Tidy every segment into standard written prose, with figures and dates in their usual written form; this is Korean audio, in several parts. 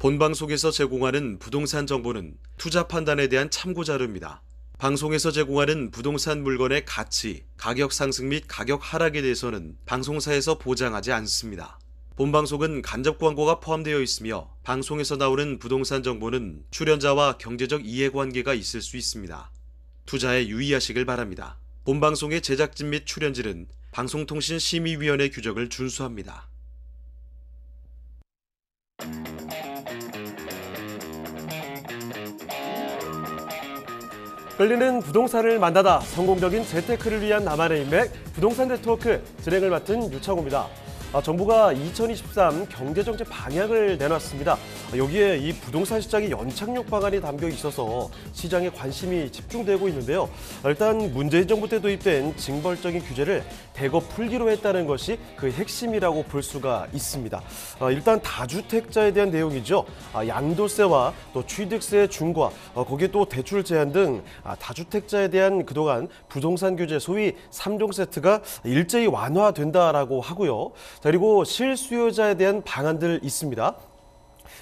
본방송에서 제공하는 부동산 정보는 투자 판단에 대한 참고 자료입니다. 방송에서 제공하는 부동산 물건의 가치, 가격 상승 및 가격 하락에 대해서는 방송사에서 보장하지 않습니다. 본방송은 간접 광고가 포함되어 있으며 방송에서 나오는 부동산 정보는 출연자와 경제적 이해관계가 있을 수 있습니다. 투자에 유의하시길 바랍니다. 본방송의 제작진 및 출연진은 방송통신심의위원회 규정을 준수합니다. 끌리는 부동산을 만나다 성공적인 재테크를 위한 나만의 인맥 부동산 네트워크 진행을 맡은 유창호입니다. 정부가 2023 경제정책 방향을 내놨습니다. 여기에 이 부동산 시장의 연착륙 방안이 담겨 있어서 시장에 관심이 집중되고 있는데요. 일단 문재인 정부 때 도입된 징벌적인 규제를 대거 풀기로 했다는 것이 그 핵심이라고 볼 수가 있습니다. 일단 다주택자에 대한 내용이죠. 양도세와 또 취득세 중과 거기에 또 대출 제한 등 다주택자에 대한 그동안 부동산 규제 소위 3종 세트가 일제히 완화된다라고 하고요. 그리고 실수요자에 대한 방안들 있습니다.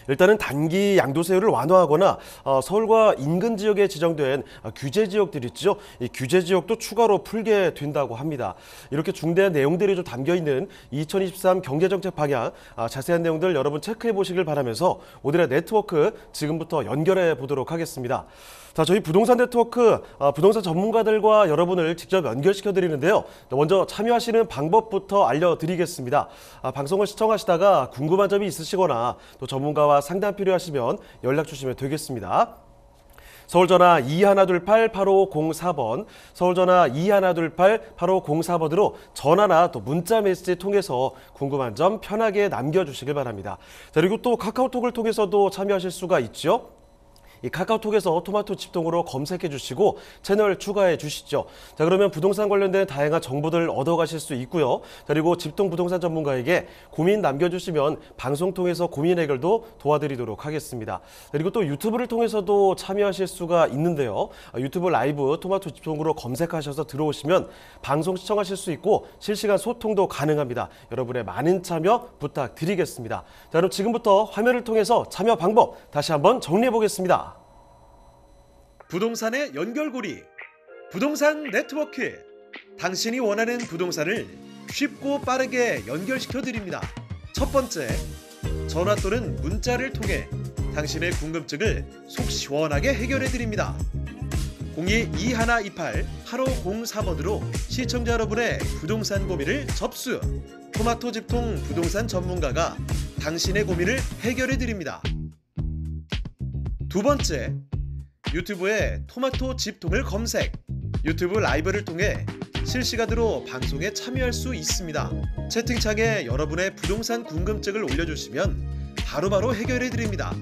일단은 단기 양도세율을 완화하거나 서울과 인근 지역에 지정된 규제 지역들 있죠. 이 규제 지역도 추가로 풀게 된다고 합니다. 이렇게 중대한 내용들이 좀 담겨 있는 2023 경제정책 방향 자세한 내용들 여러분 체크해 보시길 바라면서 오늘의 네트워크 지금부터 연결해 보도록 하겠습니다. 자, 저희 부동산 네트워크 부동산 전문가들과 여러분을 직접 연결시켜 드리는데요. 먼저 참여하시는 방법부터 알려드리겠습니다. 방송을 시청하시다가 궁금한 점이 있으시거나 또 전문가와 상담 필요하시면 연락 주시면 되겠습니다. 서울전화 2128-8504번, 서울전화 2128-8504번으로 전화나 또 문자 메시지 통해서 궁금한 점 편하게 남겨주시길 바랍니다. 자, 그리고 또 카카오톡을 통해서도 참여하실 수가 있죠. 이 카카오톡에서 토마토 집통으로 검색해 주시고 채널 추가해 주시죠. 자, 그러면 부동산 관련된 다양한 정보들 얻어가실 수 있고요. 그리고 집통 부동산 전문가에게 고민 남겨주시면 방송 통해서 고민 해결도 도와드리도록 하겠습니다. 그리고 또 유튜브를 통해서도 참여하실 수가 있는데요. 유튜브 라이브 토마토 집통으로 검색하셔서 들어오시면 방송 시청하실 수 있고 실시간 소통도 가능합니다. 여러분의 많은 참여 부탁드리겠습니다. 자, 그럼 지금부터 화면을 통해서 참여 방법 다시 한번 정리해 보겠습니다. 부동산의 연결고리, 부동산 네트워크. 당신이 원하는 부동산을 쉽고 빠르게 연결시켜 드립니다. 첫 번째, 전화 또는 문자를 통해 당신의 궁금증을 속 시원하게 해결해 드립니다. 02-2128-8504번으로 시청자 여러분의 부동산 고민을 접수. 토마토 집통 부동산 전문가가 당신의 고민을 해결해 드립니다. 두 번째, 유튜브에 토마토 집통을 검색. 유튜브 라이브를 통해 실시간으로 방송에 참여할 수 있습니다. 채팅창에 여러분의 부동산 궁금증을 올려주시면 바로바로 해결해 드립니다.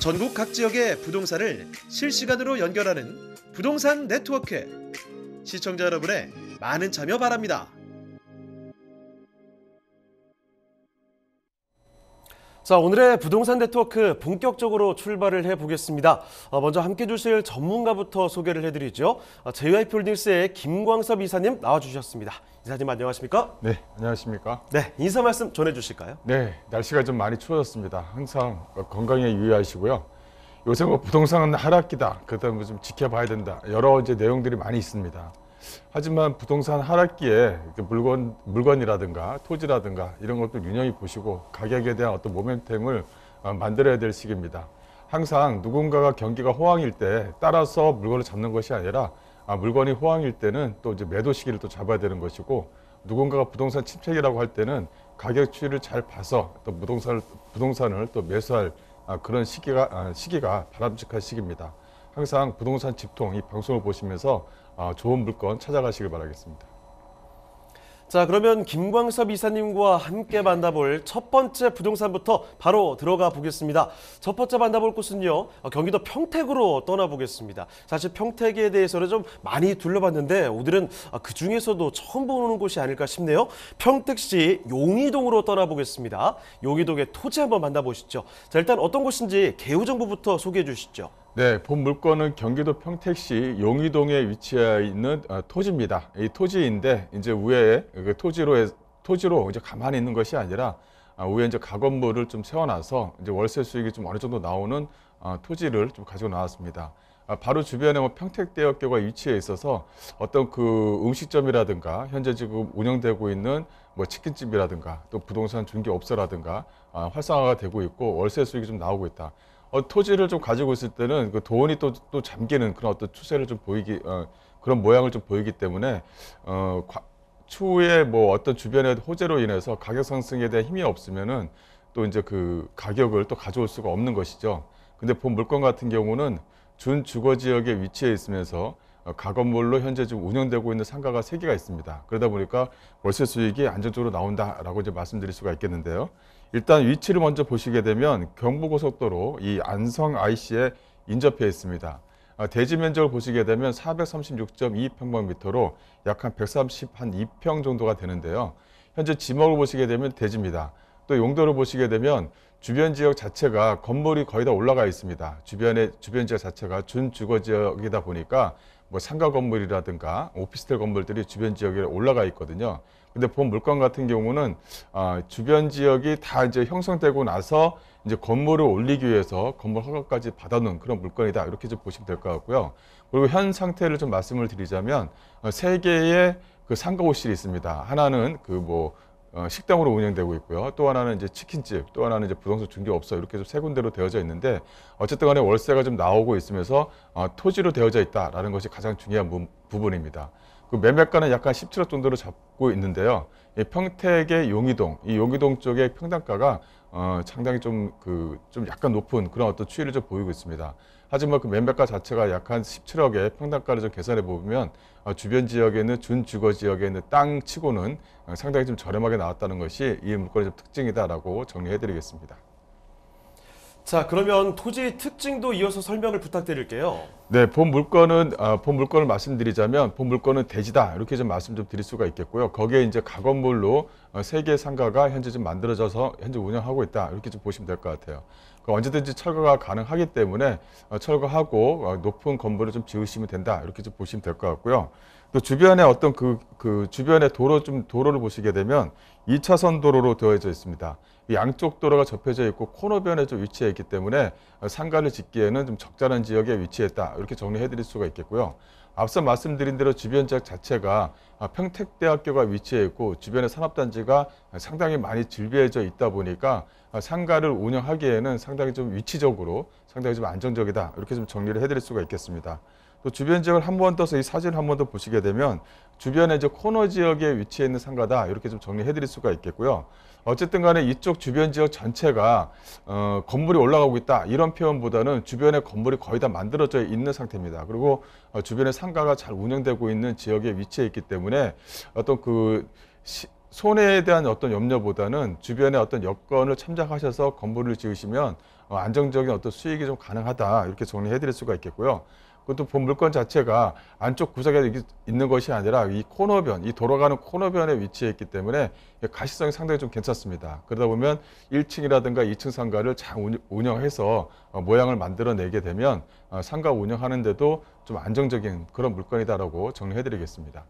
전국 각 지역의 부동산을 실시간으로 연결하는 부동산 네트워크. 시청자 여러분의 많은 참여 바랍니다. 자, 오늘의 부동산 네트워크 본격적으로 출발을 해보겠습니다. 먼저 함께 해주실 전문가부터 소개를 해드리죠. JYP홀딩스의 김광섭 이사님 나와주셨습니다. 이사님 안녕하십니까? 네, 안녕하십니까? 네, 인사 말씀 전해주실까요? 네, 날씨가 좀 많이 추워졌습니다. 항상 건강에 유의하시고요. 요새 뭐 부동산은 하락기다, 그다음에 좀 지켜봐야 된다, 여러 이제 내용들이 많이 있습니다. 하지만 부동산 하락기에 물건이라든가 토지라든가 이런 것들 유념히 보시고 가격에 대한 어떤 모멘텀을 만들어야 될 시기입니다. 항상 누군가가 경기가 호황일 때 따라서 물건을 잡는 것이 아니라 물건이 호황일 때는 또 이제 매도 시기를 또 잡아야 되는 것이고, 누군가가 부동산 침체기라고 할 때는 가격 추이를 잘 봐서 또 부동산을 또 매수할 그런 시기가 바람직한 시기입니다. 항상 부동산 집통 이 방송을 보시면서 좋은 물건 찾아가시길 바라겠습니다. 자, 그러면 김광섭 이사님과 함께 만나볼 첫 번째 부동산부터 바로 들어가 보겠습니다. 첫 번째 만나볼 곳은요, 경기도 평택으로 떠나보겠습니다. 사실 평택에 대해서는 좀 많이 둘러봤는데 오늘은 그 중에서도 처음 보는 곳이 아닐까 싶네요. 평택시 용의동으로 떠나보겠습니다. 용의동의 토지 한번 만나보시죠. 자, 일단 어떤 곳인지 개요 정보부터 소개해 주시죠. 네, 본 물건은 경기도 평택시 용의동에 위치해 있는 토지입니다. 이 토지인데 이제 위에 토지로 이제 가만히 있는 것이 아니라 위에 이제 가건물을 좀 세워놔서 이제 월세 수익이 좀 어느 정도 나오는 토지를 좀 가지고 나왔습니다. 바로 주변에 뭐 평택대학교가 위치해 있어서 어떤 그 음식점이라든가 현재 지금 운영되고 있는 뭐 치킨집이라든가 또 부동산 중개업소라든가 활성화가 되고 있고 월세 수익이 좀 나오고 있다. 토지를 좀 가지고 있을 때는 그 돈이 또 잠기는 그런 어떤 추세를 좀 그런 모양을 좀 보이기 때문에 추후에 뭐 어떤 주변의 호재로 인해서 가격 상승에 대한 힘이 없으면은 또 이제 그 가격을 또 가져올 수가 없는 것이죠. 근데 본 물건 같은 경우는 준 주거 지역에 위치해 있으면서 가건물로 현재 지금 운영되고 있는 상가가 3개가 있습니다. 그러다 보니까 월세 수익이 안정적으로 나온다라고 이제 말씀드릴 수가 있겠는데요. 일단 위치를 먼저 보시게 되면 경부고속도로 이 안성 IC에 인접해 있습니다. 대지 면적을 보시게 되면 436.2평방미터로 약 한 132평 정도가 되는데요. 현재 지목을 보시게 되면 대지입니다. 또 용도를 보시게 되면 주변 지역 자체가 건물이 거의 다 올라가 있습니다. 주변 지역 자체가 준주거 지역이다 보니까 뭐 상가 건물이라든가 오피스텔 건물들이 주변 지역에 올라가 있거든요. 근데 본 물건 같은 경우는 주변 지역이 다 이제 형성되고 나서 이제 건물을 올리기 위해서 건물 허가까지 받아놓은 그런 물건이다. 이렇게 좀 보시면 될 것 같고요. 그리고 현 상태를 좀 말씀을 드리자면 3개의 그 상가 호실이 있습니다. 하나는 그 식당으로 운영되고 있고요. 또 하나는 이제 치킨집, 또 하나는 이제 부동산 중개업소 이렇게 좀 3군데로 되어져 있는데 어쨌든 간에 월세가 좀 나오고 있으면서 토지로 되어져 있다라는 것이 가장 중요한 부분입니다. 그 매매가는 약간 17억 정도로 잡고 있는데요. 이 평택의 용의동, 이 용의동 쪽의 평당가가 상당히 좀 약간 높은 그런 어떤 추이를 좀 보이고 있습니다. 하지만 그 매매가 자체가 약 한 17억의 평당가를 좀 계산해 보면 주변 지역에 있는 준주거 지역에 있는 땅 치고는 상당히 좀 저렴하게 나왔다는 것이 이 물건의 좀 특징이다라고 정리해 드리겠습니다. 자, 그러면 토지 특징도 이어서 설명을 부탁드릴게요. 네, 본 물건을 말씀드리자면 본 물건은 대지다 이렇게 좀 말씀 좀 드릴 수가 있겠고요. 거기에 이제 가건물로 3개의 상가가 현재 좀 만들어져서 현재 운영하고 있다 이렇게 좀 보시면 될 것 같아요. 언제든지 철거가 가능하기 때문에 철거하고 높은 건물을 좀 지으시면 된다 이렇게 좀 보시면 될 것 같고요. 또 주변에 어떤 주변의 도로를 보시게 되면 2차선 도로로 되어져 있습니다. 이 양쪽 도로가 접혀져 있고 코너변에 좀 위치해 있기 때문에 상가를 짓기에는 좀 적절한 지역에 위치했다 이렇게 정리해 드릴 수가 있겠고요. 앞서 말씀드린 대로 주변 지역 자체가 평택대학교가 위치해 있고 주변의 산업단지가 상당히 많이 질비해져 있다 보니까 상가를 운영하기에는 상당히 좀 위치적으로 상당히 좀 안정적이다 이렇게 좀 정리를 해드릴 수가 있겠습니다. 또 주변 지역을 한 번 떠서 이 사진을 한 번 더 보시게 되면 주변에 이제 코너 지역에 위치해 있는 상가다 이렇게 좀 정리해 드릴 수가 있겠고요. 어쨌든 간에 이쪽 주변 지역 전체가 건물이 올라가고 있다 이런 표현보다는 주변에 건물이 거의 다 만들어져 있는 상태입니다. 그리고 주변에 상가가 잘 운영되고 있는 지역에 위치해 있기 때문에 어떤 손해에 대한 어떤 염려보다는 주변의 어떤 여건을 참작하셔서 건물을 지으시면 안정적인 어떤 수익이 좀 가능하다 이렇게 정리해 드릴 수가 있겠고요. 그것도 본 물건 자체가 안쪽 구석에 있는 것이 아니라 이 코너변, 이 돌아가는 코너변에 위치해 있기 때문에 가시성이 상당히 좀 괜찮습니다. 그러다 보면 1층이라든가 2층 상가를 잘 운영해서 모양을 만들어내게 되면 상가 운영하는데도 좀 안정적인 그런 물건이다라고 정리해 드리겠습니다.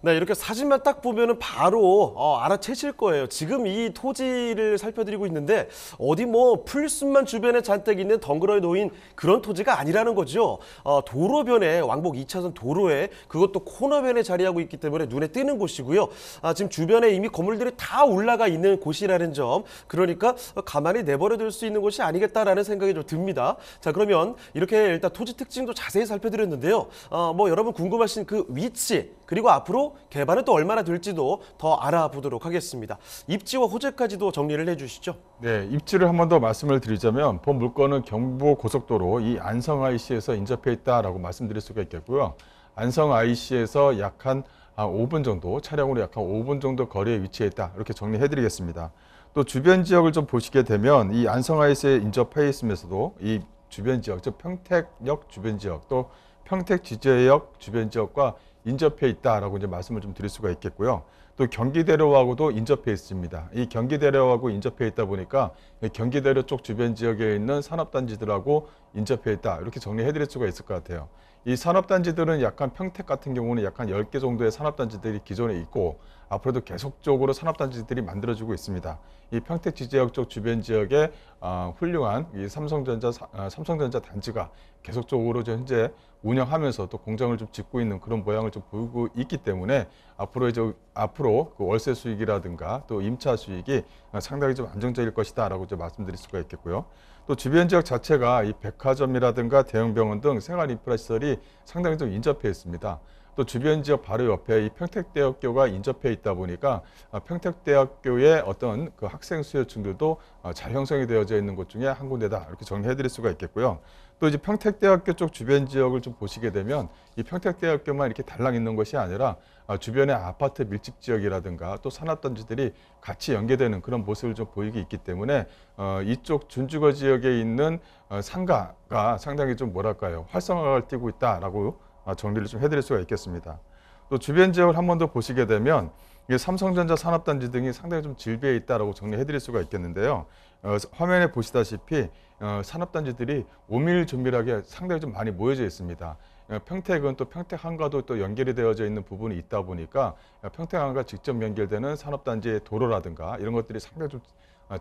네, 이렇게 사진만 딱 보면은 바로 알아채실 거예요. 지금 이 토지를 살펴드리고 있는데 어디 뭐 풀숲만 주변에 잔뜩 있는 덩그러니 놓인 그런 토지가 아니라는 거죠. 도로변에 왕복 2차선 도로에 그것도 코너변에 자리하고 있기 때문에 눈에 띄는 곳이고요. 지금 주변에 이미 건물들이 다 올라가 있는 곳이라는 점, 그러니까 가만히 내버려 둘 수 있는 곳이 아니겠다라는 생각이 좀 듭니다. 자, 그러면 이렇게 일단 토지 특징도 자세히 살펴드렸는데요. 뭐 여러분 궁금하신 그 위치 그리고 앞으로 개발은 또 얼마나 될지도 더 알아보도록 하겠습니다. 입지와 호재까지도 정리를 해주시죠. 네, 입지를 한 번 더 말씀을 드리자면 본 물건은 경부고속도로 이 안성 IC에서 인접해 있다라고 말씀드릴 수가 있겠고요. 안성 IC에서 약 한 5분 정도, 차량으로 약 한 5분 정도 거리에 위치해 있다 이렇게 정리해 드리겠습니다. 또 주변 지역을 좀 보시게 되면 이 안성 IC에 인접해 있으면서도 이 주변 지역, 즉 평택역 주변 지역 또 평택지제역 주변 지역과 인접해 있다라고 이제 말씀을 좀 드릴 수가 있겠고요. 또 경기대로하고도 인접해 있습니다. 이 경기대로하고 인접해 있다 보니까 경기대로 쪽 주변 지역에 있는 산업단지들하고 인접해 있다. 이렇게 정리해 드릴 수가 있을 것 같아요. 이 산업단지들은 약간 평택 같은 경우는 약간 10개 정도의 산업단지들이 기존에 있고 앞으로도 계속적으로 산업단지들이 만들어지고 있습니다. 이 평택 지지역 쪽 주변 지역에 훌륭한 이 삼성전자 단지가 계속적으로 현재 운영하면서 또 공장을 좀 짓고 있는 그런 모양을 좀 보이고 있기 때문에 앞으로 그 월세 수익이라든가 또 임차 수익이 상당히 좀 안정적일 것이다라고 좀 말씀드릴 수가 있겠고요. 또 주변 지역 자체가 이 백화점이라든가 대형병원 등 생활 인프라 시설이 상당히 좀 인접해 있습니다. 또 주변 지역 바로 옆에 이 평택대학교가 인접해 있다 보니까 평택대학교의 어떤 그 학생 수요층들도 잘 형성이 되어져 있는 곳 중에 한 군데다 이렇게 정리해 드릴 수가 있겠고요. 또 이제 평택대학교 쪽 주변 지역을 좀 보시게 되면 이 평택대학교만 이렇게 달랑 있는 것이 아니라 주변의 아파트 밀집 지역이라든가 또 산업단지들이 같이 연계되는 그런 모습을 좀 보이기 있기 때문에 이쪽 준주거 지역에 있는 상가가 상당히 좀 뭐랄까요, 활성화를 띠고 있다라고 정리를 좀 해드릴 수가 있겠습니다. 또 주변 지역을 한 번 더 보시게 되면 이 삼성전자 산업단지 등이 상당히 좀 질비해 있다라고 정리해드릴 수가 있겠는데요. 화면에 보시다시피 산업단지들이 오밀조밀하게 상당히 좀 많이 모여져 있습니다. 평택은 또 평택항과도 또 연결이 되어져 있는 부분이 있다 보니까 평택항과 직접 연결되는 산업단지의 도로라든가 이런 것들이 상당히 좀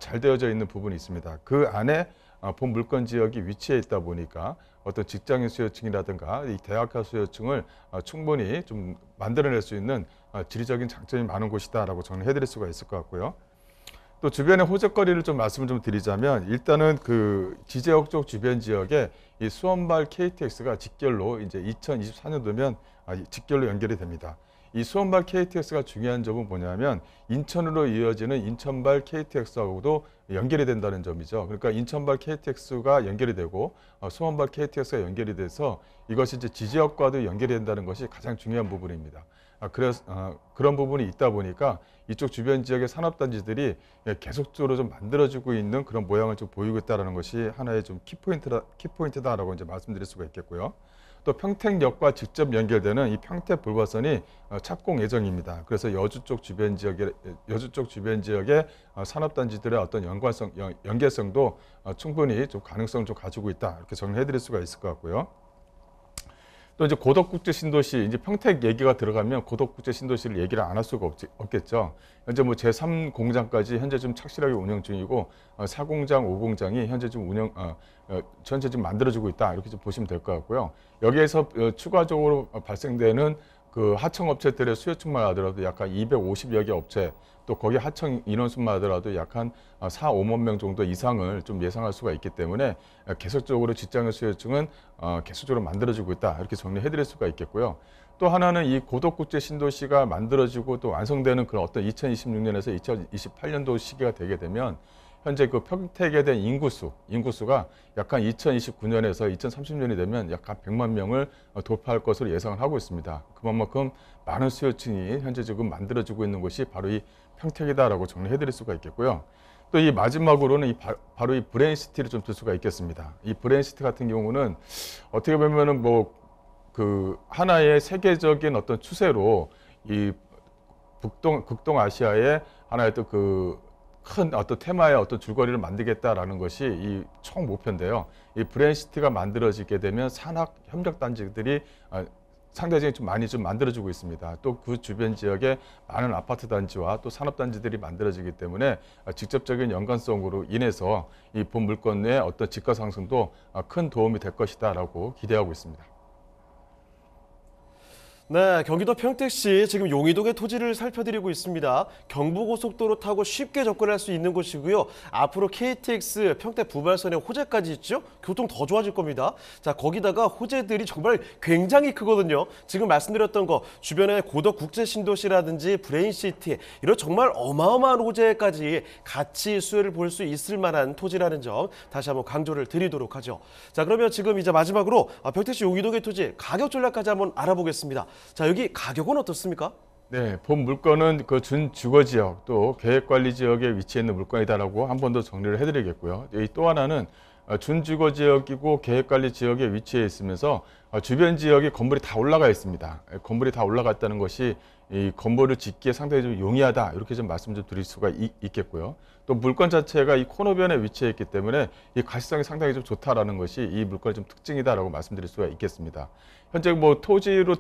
잘 되어져 있는 부분이 있습니다. 그 안에 본 물건 지역이 위치해 있다 보니까 어떤 직장인 수요층이라든가 이 대학가 수요층을 충분히 좀 만들어낼 수 있는 지리적인 장점이 많은 곳이다라고 정리해드릴 수가 있을 것 같고요. 또 주변의 호재거리를 좀 말씀을 좀 드리자면 일단은 그 지제역 쪽 주변 지역에 이 수원발 KTX가 직결로 이제 2024년도면 직결로 연결이 됩니다. 이 수원발 KTX가 중요한 점은 뭐냐면 인천으로 이어지는 인천발 KTX하고도 연결이 된다는 점이죠. 그러니까 인천발 KTX가 연결이 되고 수원발 KTX가 연결이 돼서 이것이 이제 지지역과도 연결이 된다는 것이 가장 중요한 부분입니다. 그래서 그런 부분이 있다 보니까 이쪽 주변 지역의 산업단지들이 계속적으로 좀 만들어지고 있는 그런 모양을 좀 보이고 있다는 것이 하나의 좀 키포인트다라고 이제 말씀드릴 수가 있겠고요. 또 평택역과 직접 연결되는 이 평택 불과선이 착공 예정입니다. 그래서 여주 쪽 주변 지역의 산업단지들의 어떤 연계성도 충분히 좀 가능성을 좀 가지고 있다 이렇게 정리해드릴 수가 있을 것 같고요. 또 이제 고덕국제 신도시, 이제 평택 얘기가 들어가면 고덕국제 신도시를 얘기를 안 할 수가 없겠죠. 현재 뭐 제3공장까지 현재 좀 착실하게 운영 중이고 4공장, 5공장이 현재 좀 전체 좀 만들어지고 있다 이렇게 좀 보시면 될 것 같고요. 여기에서 추가적으로 발생되는 그 하청업체들의 수요층만 하더라도 약간 250여 개 업체, 또 거기 하청 인원수만 하더라도 약 한 4, 5만 명 정도 이상을 좀 예상할 수가 있기 때문에 계속적으로 직장인 수요층은 계속적으로 만들어지고 있다 이렇게 정리해 드릴 수가 있겠고요. 또 하나는 이 고덕국제 신도시가 만들어지고 또 완성되는 그런 어떤 2026년에서 2028년도 시기가 되게 되면 현재 그 평택에 대한 인구수가 약간 2029년에서 2030년이 되면 약간 100만 명을 돌파할 것으로 예상을 하고 있습니다. 그만큼 많은 수요층이 현재 지금 만들어지고 있는 곳이 바로 이 평택이다라고 정리해 드릴 수가 있겠고요. 또 이 마지막으로는 바로 이 브레인시티를 좀 들 수가 있겠습니다. 이 브레인시티 같은 경우는 어떻게 보면은 뭐 그 하나의 세계적인 어떤 추세로 이 극동아시아의 하나의 또 그 큰 어떤 테마의 어떤 줄거리를 만들겠다라는 것이 이 총 목표인데요. 이 브레인시티가 만들어지게 되면 산학 협력 단지들이 상대적으로 좀 많이 좀 만들어지고 있습니다. 또 그 주변 지역에 많은 아파트 단지와 또 산업 단지들이 만들어지기 때문에 직접적인 연관성으로 인해서 이 본 물건의 어떤 지가 상승도 큰 도움이 될 것이다라고 기대하고 있습니다. 네, 경기도 평택시 지금 용의동의 토지를 살펴드리고 있습니다. 경부고속도로 타고 쉽게 접근할 수 있는 곳이고요. 앞으로 KTX 평택 부발선에 호재까지 있죠. 교통 더 좋아질 겁니다. 자, 거기다가 호재들이 정말 굉장히 크거든요. 지금 말씀드렸던 거 주변에 고덕국제신도시라든지 브레인시티 이런 정말 어마어마한 호재까지 같이 수혜를 볼 수 있을 만한 토지라는 점 다시 한번 강조를 드리도록 하죠. 자, 그러면 지금 이제 마지막으로 평택시 용의동의 토지 가격 전략까지 한번 알아보겠습니다. 자, 여기 가격은 어떻습니까? 네, 본 물건은 그 준주거 지역 또 계획관리 지역에 위치해 있는 물건이다라고 한 번 더 정리를 해드리겠고요. 또 하나는 준주거 지역이고 계획관리 지역에 위치해 있으면서 주변 지역에 건물이 다 올라가 있습니다. 건물이 다 올라갔다는 것이 이 건물을 짓기에 상당히 좀 용이하다 이렇게 좀 말씀 좀 드릴 수가 있겠고요. 또 물건 자체가 이 코너변에 위치해 있기 때문에 이 가시성이 상당히 좀 좋다라는 것이 이 물건의 좀 특징이다라고 말씀드릴 수가 있겠습니다. 현재 뭐 토지를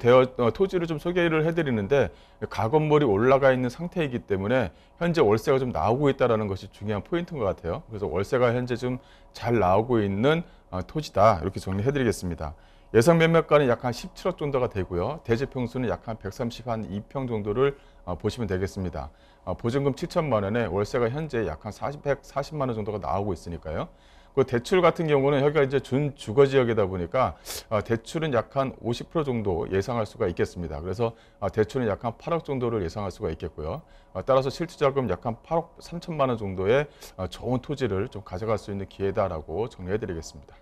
좀 소개를 해드리는데 가건물이 올라가 있는 상태이기 때문에 현재 월세가 좀 나오고 있다라는 것이 중요한 포인트인 것 같아요. 그래서 월세가 현재 좀 잘 나오고 있는 토지다 이렇게 정리해드리겠습니다. 예상 매매가는 약 한 17억 정도가 되고요. 대지 평수는 약 한 132평 정도를 보시면 되겠습니다. 보증금 7천만 원에 월세가 현재 약 한 140만 원 정도가 나오고 있으니까요. 그 대출 같은 경우는 여기가 이제 준주거 지역이다 보니까 대출은 약 한 50% 정도 예상할 수가 있겠습니다. 그래서 대출은 약 한 8억 정도를 예상할 수가 있겠고요. 따라서 실투자금 약 한 8억 3천만 원 정도의 좋은 토지를 좀 가져갈 수 있는 기회다라고 정리해드리겠습니다.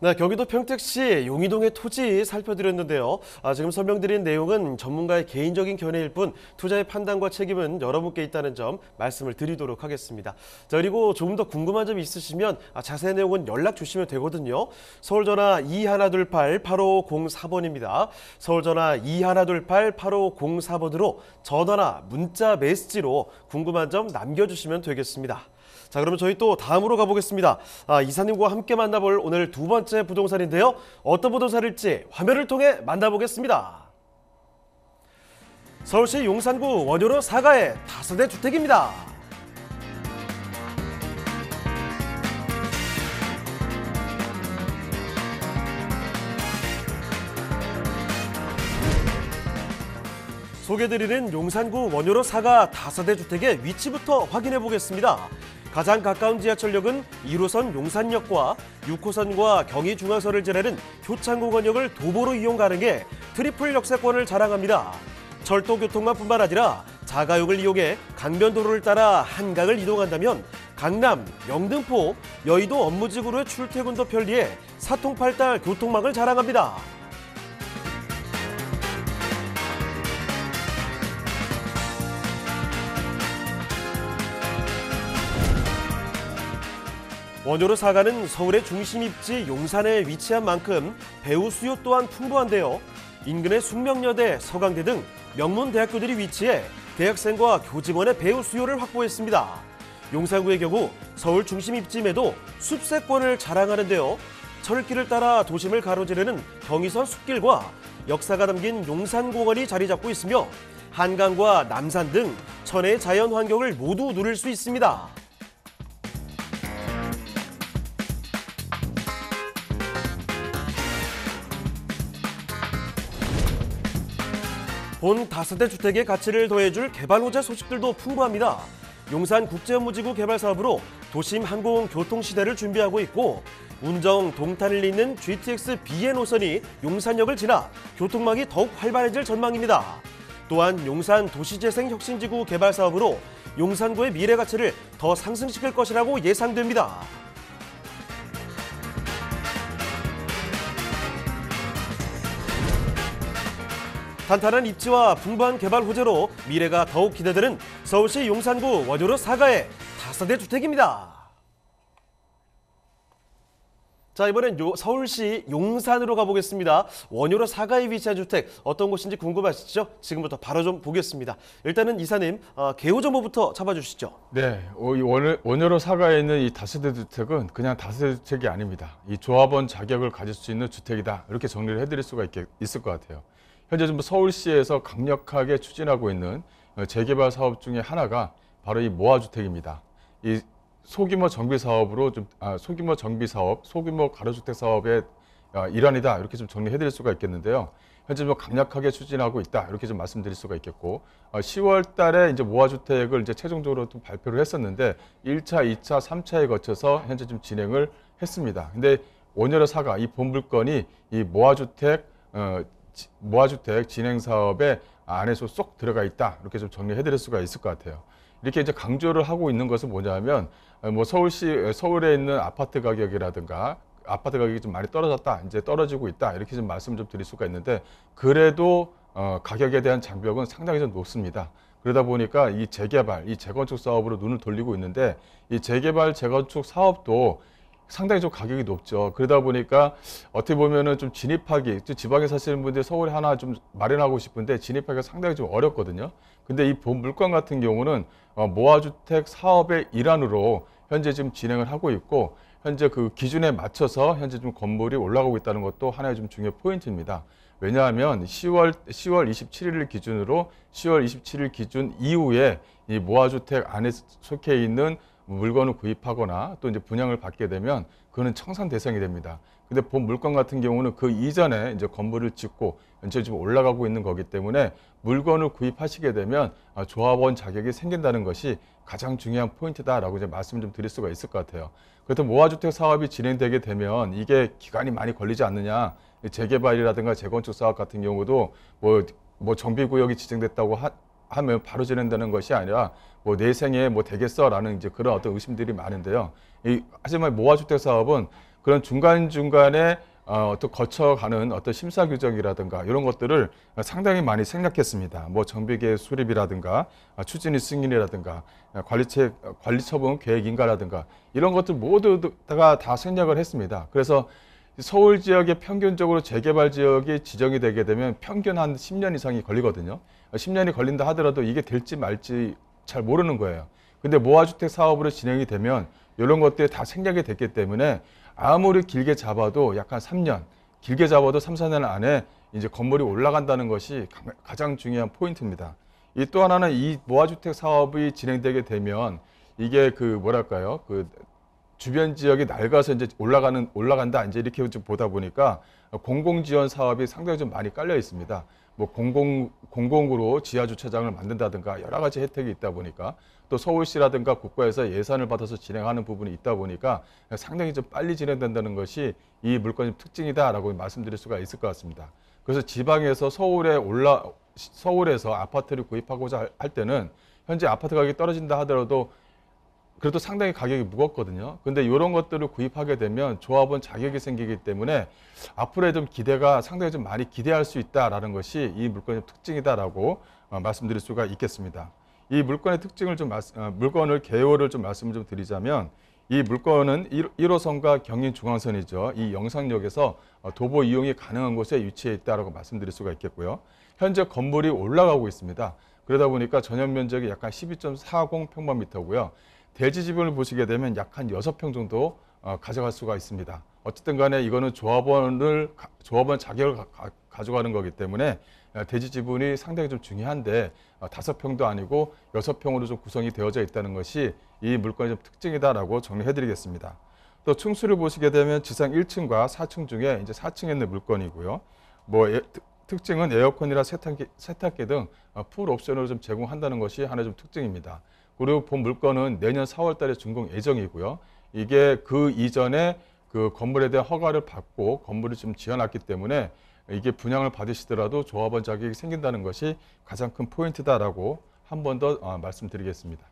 네, 경기도 평택시 용이동의 토지 살펴드렸는데요. 지금 설명드린 내용은 전문가의 개인적인 견해일 뿐 투자의 판단과 책임은 여러분께 있다는 점 말씀을 드리도록 하겠습니다. 자, 그리고 조금 더 궁금한 점이 있으시면 자세한 내용은 연락 주시면 되거든요. 서울전화 2128-8504번입니다. 서울전화 2128-8504번으로 전화나 문자 메시지로 궁금한 점 남겨주시면 되겠습니다. 자, 그러면 저희 또 다음으로 가보겠습니다. 이사님과 함께 만나볼 오늘 두 번째 부동산인데요. 어떤 부동산일지 화면을 통해 만나보겠습니다. 서울시 용산구 원효로 사가의 다세대 주택입니다. 소개드리는 용산구 원효로 사가 다세대 주택의 위치부터 확인해 보겠습니다. 가장 가까운 지하철역은 1호선 용산역과 6호선과 경의중앙선을 지나는 효창공원역을 도보로 이용 가능해 트리플 역세권을 자랑합니다. 철도 교통만뿐만 아니라 자가용을 이용해 강변도로를 따라 한강을 이동한다면 강남, 영등포, 여의도 업무지구로의 출퇴근도 편리해 사통팔달 교통망을 자랑합니다. 원효로 사가는 서울의 중심 입지 용산에 위치한 만큼 배우 수요 또한 풍부한데요. 인근의 숙명여대, 서강대 등 명문 대학교들이 위치해 대학생과 교직원의 배우 수요를 확보했습니다. 용산구의 경우 서울 중심 입지임에도 숲세권을 자랑하는데요. 철길을 따라 도심을 가로지르는 경의선 숲길과 역사가 담긴 용산공원이 자리 잡고 있으며 한강과 남산 등 천혜의 자연 환경을 모두 누릴 수 있습니다. 본 다세대 주택의 가치를 더해줄 개발 호재 소식들도 풍부합니다. 용산 국제업무지구 개발 사업으로 도심 항공 교통 시대를 준비하고 있고 운정 동탄을 잇는 GTX BN 노선이 용산역을 지나 교통망이 더욱 활발해질 전망입니다. 또한 용산 도시재생혁신지구 개발 사업으로 용산구의 미래 가치를 더 상승시킬 것이라고 예상됩니다. 탄탄한 입지와 풍부한 개발 호재로 미래가 더욱 기대되는 서울시 용산구 원효로 사가의 다세대 주택입니다. 자, 이번엔 서울시 용산으로 가보겠습니다. 원효로 사가에 위치한 주택 어떤 곳인지 궁금하시죠? 지금부터 바로 좀 보겠습니다. 일단은 이사님 개요 정보부터 잡아주시죠. 네, 이 원효로 사가에 있는 이 다세대 주택은 그냥 다세대 주택이 아닙니다. 이 조합원 자격을 가질 수 있는 주택이다 이렇게 정리를 해드릴 수가 있을 것 같아요. 현재 좀 서울시에서 강력하게 추진하고 있는 재개발 사업 중에 하나가 바로 이 모아주택입니다. 이 소규모 정비 사업으로 소규모 정비 사업, 소규모 가로주택 사업의 일환이다 이렇게 좀 정리해드릴 수가 있겠는데요. 현재 좀 강력하게 추진하고 있다 이렇게 좀 말씀드릴 수가 있겠고 10월달에 이제 모아주택을 이제 최종적으로 좀 발표를 했었는데 1차, 2차, 3차에 거쳐서 현재 좀 진행을 했습니다. 근데 원효로 사가 이 본물건이 이 모아주택 진행 사업의 안에서 쏙 들어가 있다 이렇게 좀 정리해드릴 수가 있을 것 같아요. 이렇게 이제 강조를 하고 있는 것은 뭐냐면 뭐 서울에 있는 아파트 가격이라든가 아파트 가격이 좀 많이 떨어졌다, 이제 떨어지고 있다 이렇게 좀 말씀을 좀 드릴 수가 있는데 그래도 가격에 대한 장벽은 상당히 좀 높습니다. 그러다 보니까 이 재개발, 이 재건축 사업으로 눈을 돌리고 있는데 이 재개발, 재건축 사업도 상당히 좀 가격이 높죠. 그러다 보니까 어떻게 보면은 좀 진입하기, 지방에 사시는 분들 서울에 하나 좀 마련하고 싶은데 진입하기가 상당히 좀 어렵거든요. 근데 이 본 물건 같은 경우는 모아주택 사업의 일환으로 현재 지금 진행을 하고 있고, 현재 그 기준에 맞춰서 현재 좀 건물이 올라가고 있다는 것도 하나의 좀 중요 포인트입니다. 왜냐하면 10월 27일 기준으로 10월 27일 기준 이후에 이 모아주택 안에 속해 있는 물건을 구입하거나 또 이제 분양을 받게 되면 그거는 청산 대상이 됩니다. 근데 본 물건 같은 경우는 그 이전에 이제 건물을 짓고 현재 지금 올라가고 있는 거기 때문에 물건을 구입하시게 되면 조합원 자격이 생긴다는 것이 가장 중요한 포인트다라고 이제 말씀을 좀 드릴 수가 있을 것 같아요. 그렇다면 모아주택 사업이 진행되게 되면 이게 기간이 많이 걸리지 않느냐. 재개발이라든가 재건축 사업 같은 경우도 뭐 정비구역이 지정됐다고 하면 바로 진행되는 것이 아니라 뭐 내생에 뭐 되겠어라는 이제 그런 어떤 의심들이 많은데요. 하지만 모아주택 사업은 그런 중간중간에 어떤 거쳐가는 어떤 심사 규정이라든가 이런 것들을 상당히 많이 생략했습니다. 뭐 정비계획 수립이라든가 추진위 승인이라든가 관리처분 계획 인가라든가 이런 것들 모두가 다 생략을 했습니다. 그래서 서울 지역의 평균적으로 재개발 지역이 지정이 되게 되면 평균 한 10년 이상이 걸리거든요. 10년이 걸린다 하더라도 이게 될지 말지 잘 모르는 거예요. 근데 모아주택 사업으로 진행이 되면 이런 것들이 다 생략이 됐기 때문에 아무리 길게 잡아도 약간 3년, 길게 잡아도 3, 4년 안에 이제 건물이 올라간다는 것이 가장 중요한 포인트입니다. 이 또 하나는 이 모아주택 사업이 진행되게 되면 이게 그 뭐랄까요? 그 주변 지역이 낡아서 이제 올라간다 이제 이렇게 좀 보다 보니까 공공지원 사업이 상당히 좀 많이 깔려 있습니다. 뭐 공공으로 지하 주차장을 만든다든가 여러 가지 혜택이 있다 보니까 또 서울시라든가 국가에서 예산을 받아서 진행하는 부분이 있다 보니까 상당히 좀 빨리 진행된다는 것이 이 물건의 특징이다라고 말씀드릴 수가 있을 것 같습니다. 그래서 지방에서 서울에서 아파트를 구입하고자 할 때는 현재 아파트 가격이 떨어진다 하더라도 그래도 상당히 가격이 무겁거든요. 근데 이런 것들을 구입하게 되면 조합원 자격이 생기기 때문에 앞으로의 좀 기대가 상당히 좀 많이 기대할 수 있다라는 것이 이 물건의 특징이다라고 말씀드릴 수가 있겠습니다. 이 물건의 특징을 물건을 개요를 좀 말씀을 좀 드리자면 이 물건은 1호선과 경인중앙선이죠. 이 영상역에서 도보 이용이 가능한 곳에 위치해 있다라고 말씀드릴 수가 있겠고요. 현재 건물이 올라가고 있습니다. 그러다 보니까 전용 면적이 약간 12.40평방미터고요. 대지 지분을 보시게 되면 약 한 6평 정도 가져갈 수가 있습니다. 어쨌든 간에 이거는 조합원 자격을 가져가는 거기 때문에 대지 지분이 상당히 좀 중요한데 5평도 아니고 6평으로 좀 구성이 되어져 있다는 것이 이 물건의 좀 특징이다라고 정리해 드리겠습니다. 또 층수를 보시게 되면 지상 1층과 4층 중에 이제 4층에 있는 물건이고요. 특징은 에어컨이나 세탁기 등 풀 옵션으로 좀 제공한다는 것이 하나의 좀 특징입니다. 그리고 본 물건은 내년 4월 달에 준공 예정이고요. 이게 그 이전에 그 건물에 대한 허가를 받고 건물을 좀 지어놨기 때문에 이게 분양을 받으시더라도 조합원 자격이 생긴다는 것이 가장 큰 포인트다라고 한 번 더 말씀드리겠습니다.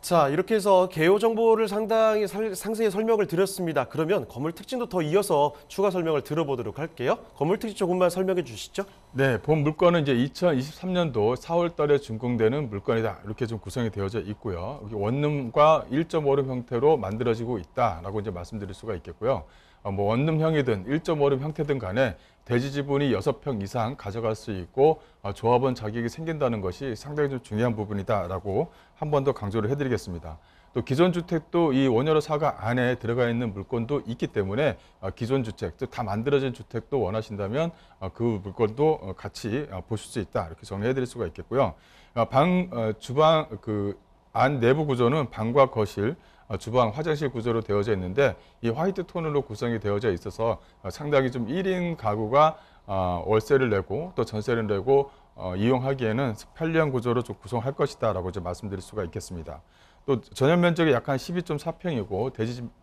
자, 이렇게 해서 개요 정보를 상당히 상세히 설명을 드렸습니다. 그러면 건물 특징도 더 이어서 추가 설명을 들어보도록 할게요. 건물 특징 조금만 설명해 주시죠. 네, 본 물건은 이제 2023년도 4월 달에 준공되는 물건이다. 이렇게 좀 구성이 되어져 있고요. 원룸과 1.5룸 형태로 만들어지고 있다라고 이제 말씀드릴 수가 있겠고요. 뭐 원룸형이든 1.5룸 형태든 간에 대지 지분이 6평 이상 가져갈 수 있고 조합원 자격이 생긴다는 것이 상당히 좀 중요한 부분이다라고 한 번 더 강조를 해드리겠습니다. 또 기존 주택도 이 원효로 사가 안에 들어가 있는 물건도 있기 때문에 기존 주택, 즉 다 만들어진 주택도 원하신다면 그 물건도 같이 보실 수 있다 이렇게 정리해드릴 수가 있겠고요. 주방 안 내부 구조는 방과 거실, 주방, 화장실 구조로 되어져 있는데 이 화이트 톤으로 구성이 되어져 있어서 상당히 좀 1인 가구가 월세를 내고 또 전세를 내고 이용하기에는 편리한 구조로 좀 구성할 것이다 라고 이제 말씀드릴 수가 있겠습니다. 또 전용 면적이 약 한 12.4평이고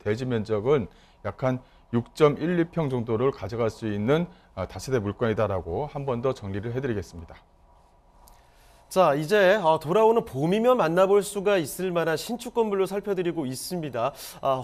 대지 면적은 약 한 6.12평 정도를 가져갈 수 있는 다세대 물건이다라고 한 번 더 정리를 해드리겠습니다. 자, 이제 돌아오는 봄이면 만나볼 수가 있을 만한 신축 건물로 살펴드리고 있습니다.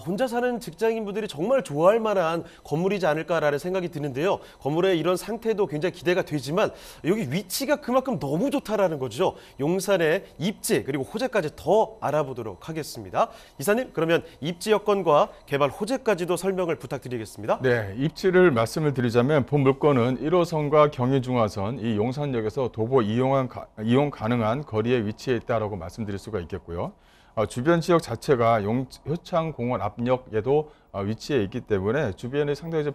혼자 사는 직장인분들이 정말 좋아할 만한 건물이지 않을까라는 생각이 드는데요. 건물의 이런 상태도 굉장히 기대가 되지만 여기 위치가 그만큼 너무 좋다라는 거죠. 용산의 입지 그리고 호재까지 더 알아보도록 하겠습니다. 이사님, 그러면 입지 여건과 개발 호재까지도 설명을 부탁드리겠습니다. 네, 입지를 말씀을 드리자면 본 물건은 1호선과 경의중화선 이 용산역에서 도보 이용 가능한 거리에 위치해 있다라고 말씀드릴 수가 있겠고요. 주변 지역 자체가 효창공원 앞역에도 위치해 있기 때문에 주변에 상당히 좀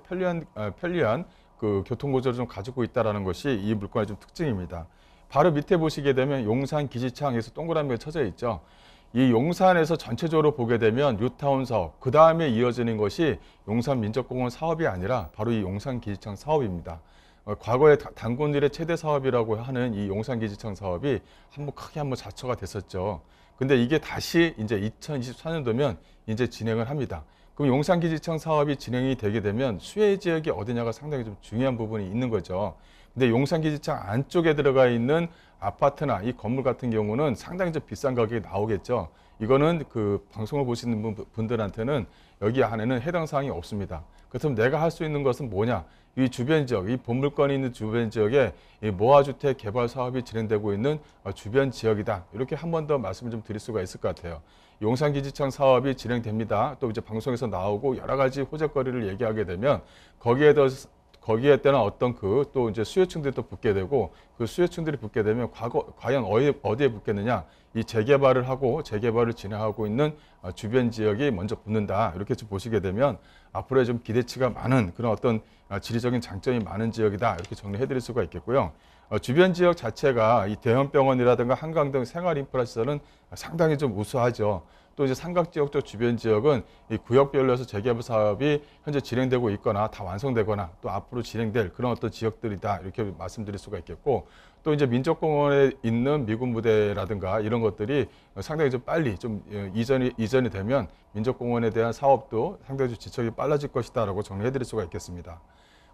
편리한 그 교통구조를 좀 가지고 있다라는 것이 이 물건의 좀 특징입니다. 바로 밑에 보시게 되면 용산 기지창에서 동그라미가 쳐져 있죠. 이 용산에서 전체적으로 보게 되면 뉴타운 사업, 그 다음에 이어지는 것이 용산 민족공원 사업이 아니라 바로 이 용산 기지창 사업입니다. 과거에 단군 일의 최대 사업이라고 하는 이 용산 기지창 사업이 크게 한번 자처가 됐었죠. 근데 이게 다시 이제 2024년도면 이제 진행을 합니다. 그럼 용산 기지창 사업이 진행이 되게 되면 수혜 지역이 어디냐가 상당히 좀 중요한 부분이 있는 거죠. 근데 용산 기지창 안쪽에 들어가 있는 아파트나 이 건물 같은 경우는 상당히 좀 비싼 가격이 나오겠죠. 이거는 그 방송을 보시는 분들한테는 여기 안에는 해당 사항이 없습니다. 그렇다면 내가 할 수 있는 것은 뭐냐? 이 주변 지역, 이 본물건이 있는 주변 지역에 이 모아주택 개발 사업이 진행되고 있는 주변 지역이다. 이렇게 한 번 더 말씀을 좀 드릴 수가 있을 것 같아요. 용산 기지창 사업이 진행됩니다. 또 이제 방송에서 나오고 여러 가지 호재거리를 얘기하게 되면 거기에 따른 어떤 또 이제 수요층들이 또 붙게 되고 그 수요층들이 붙게 되면 과연 어디에 붙겠느냐? 이 재개발을 하고 재개발을 진행하고 있는 주변 지역이 먼저 붙는다. 이렇게 좀 보시게 되면 앞으로의 좀 기대치가 많은 그런 어떤 지리적인 장점이 많은 지역이다. 이렇게 정리해 드릴 수가 있겠고요. 주변 지역 자체가 이 대형병원이라든가 한강 등 생활 인프라 시설은 상당히 좀 우수하죠. 또 이제 삼각지역 쪽 주변 지역은 이 구역별로 해서 재개발 사업이 현재 진행되고 있거나 다 완성되거나 또 앞으로 진행될 그런 어떤 지역들이다. 이렇게 말씀드릴 수가 있겠고 또 이제 민족공원에 있는 미군 부대라든가 이런 것들이 상당히 좀 빨리 좀 이전이 되면 민족공원에 대한 사업도 상당히 좀 지척이 빨라질 것이다라고 정리해 드릴 수가 있겠습니다.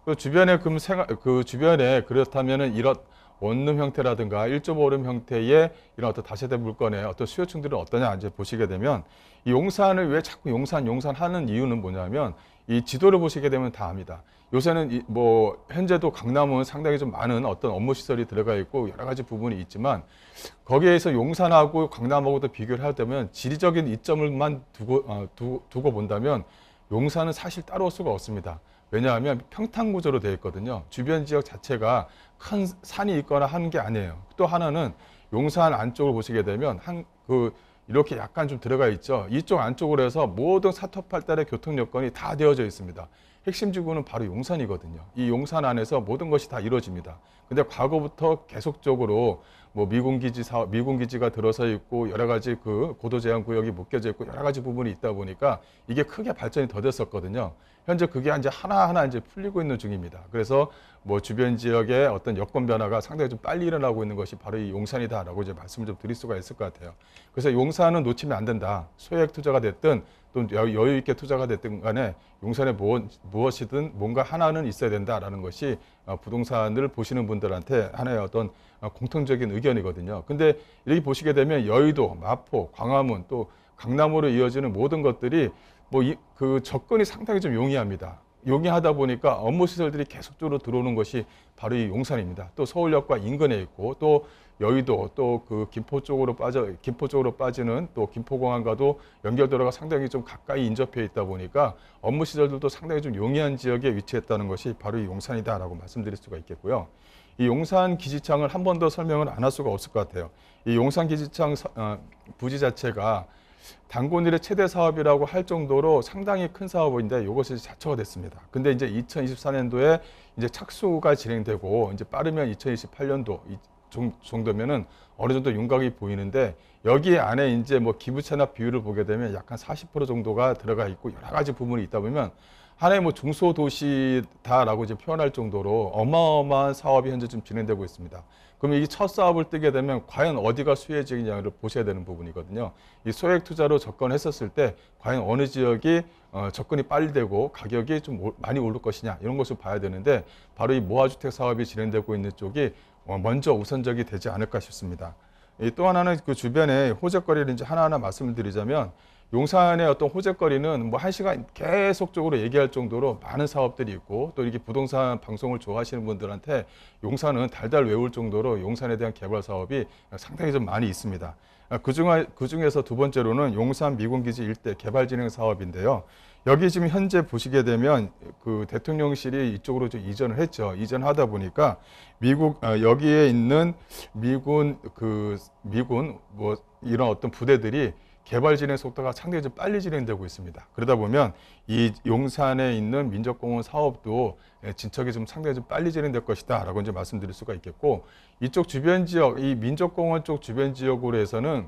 그 주변에 그 주변에 그렇다면은 이런 원룸 형태라든가 1.5룸 형태의 이런 어떤 다세대 물건의 어떤 수요층들은 어떠냐 이제 보시게 되면 이 용산을 왜 자꾸 용산 하는 이유는 뭐냐면 이 지도를 보시게 되면 다 압니다. 요새는 현재도 강남은 상당히 좀 많은 어떤 업무 시설이 들어가 있고 여러 가지 부분이 있지만 거기에서 용산하고 강남하고도 비교를 하자면 지리적인 이점을만 두고 본다면 용산은 사실 따라올 수가 없습니다. 왜냐하면 평탄 구조로 되어 있거든요. 주변 지역 자체가 큰 산이 있거나 하는 게 아니에요. 또 하나는 용산 안쪽을 보시게 되면 이렇게 약간 좀 들어가 있죠. 이쪽 안쪽으로 해서 모든 사토팔달의 교통 여건이 다 되어져 있습니다. 핵심 지구는 바로 용산이거든요. 이 용산 안에서 모든 것이 다 이루어집니다. 근데 과거부터 계속적으로 미군 기지가 들어서 있고 여러 가지 그 고도 제한 구역이 묶여져 있고 여러 가지 부분이 있다 보니까 이게 크게 발전이 더 됐었거든요. 현재 그게 이제 하나하나 이제 풀리고 있는 중입니다. 그래서 주변 지역의 어떤 여건 변화가 상당히 좀 빨리 일어나고 있는 것이 바로 이 용산이다라고 이제 말씀을 좀 드릴 수가 있을 것 같아요. 그래서 용산은 놓치면 안 된다. 소액 투자가 됐든 또 여유 있게 투자가 됐든 간에 용산에 무엇이든 뭔가 하나는 있어야 된다라는 것이 부동산을 보시는 분들한테 하나의 어떤 공통적인 의견이거든요. 근데 이렇게 보시게 되면 여의도, 마포, 광화문 또 강남으로 이어지는 모든 것들이 그 접근이 상당히 좀 용이합니다. 용이하다 보니까 업무 시설들이 계속적으로 들어오는 것이 바로 이 용산입니다. 또 서울역과 인근에 있고 또 여의도 또 그 김포 쪽으로 빠지는 또 김포공항과도 연결도로가 상당히 좀 가까이 인접해 있다 보니까 업무 시설들도 상당히 좀 용이한 지역에 위치했다는 것이 바로 이 용산이다라고 말씀드릴 수가 있겠고요. 이 용산 기지창을 한 번 더 설명을 안 할 수가 없을 것 같아요. 이 용산 기지창 부지 자체가 단군 일의 최대 사업이라고 할 정도로 상당히 큰 사업인데 이것이 자처가 됐습니다. 근데 이제 2024년도에 이제 착수가 진행되고 이제 빠르면 2028년도 정도면은 어느 정도 윤곽이 보이는데 여기 안에 이제 기부 체납 비율을 보게 되면 약간 40% 정도가 들어가 있고 여러 가지 부분이 있다 보면 하나의 중소도시다라고 이제 표현할 정도로 어마어마한 사업이 현재 좀 진행되고 있습니다. 그러면 이 첫 사업을 뜨게 되면 과연 어디가 수혜지역이냐를 보셔야 되는 부분이거든요. 이 소액 투자로 접근했었을 때 과연 어느 지역이 접근이 빨리 되고 가격이 좀 많이 오를 것이냐 이런 것을 봐야 되는데 바로 이 모아주택 사업이 진행되고 있는 쪽이 먼저 우선적이 되지 않을까 싶습니다. 또 하나는 그 주변에 호재거리를 이제 하나하나 말씀을 드리자면 용산의 어떤 호재거리는 뭐 1시간 계속적으로 얘기할 정도로 많은 사업들이 있고 또 이렇게 부동산 방송을 좋아하시는 분들한테 용산은 달달 외울 정도로 용산에 대한 개발 사업이 상당히 좀 많이 있습니다. 그중에서 두 번째로는 용산 미군기지 일대 개발 진행 사업인데요. 여기 지금 현재 보시게 되면 그 대통령실이 이쪽으로 좀 이전을 했죠. 이전하다 보니까 여기에 있는 미군 뭐 이런 어떤 부대들이 개발 진행 속도가 상당히 좀 빨리 진행되고 있습니다. 그러다 보면 이 용산에 있는 민족공원 사업도 진척이 좀 상당히 좀 빨리 진행될 것이다 라고 이제 말씀드릴 수가 있겠고, 이쪽 주변 지역, 이 민족공원 쪽 주변 지역으로 해서는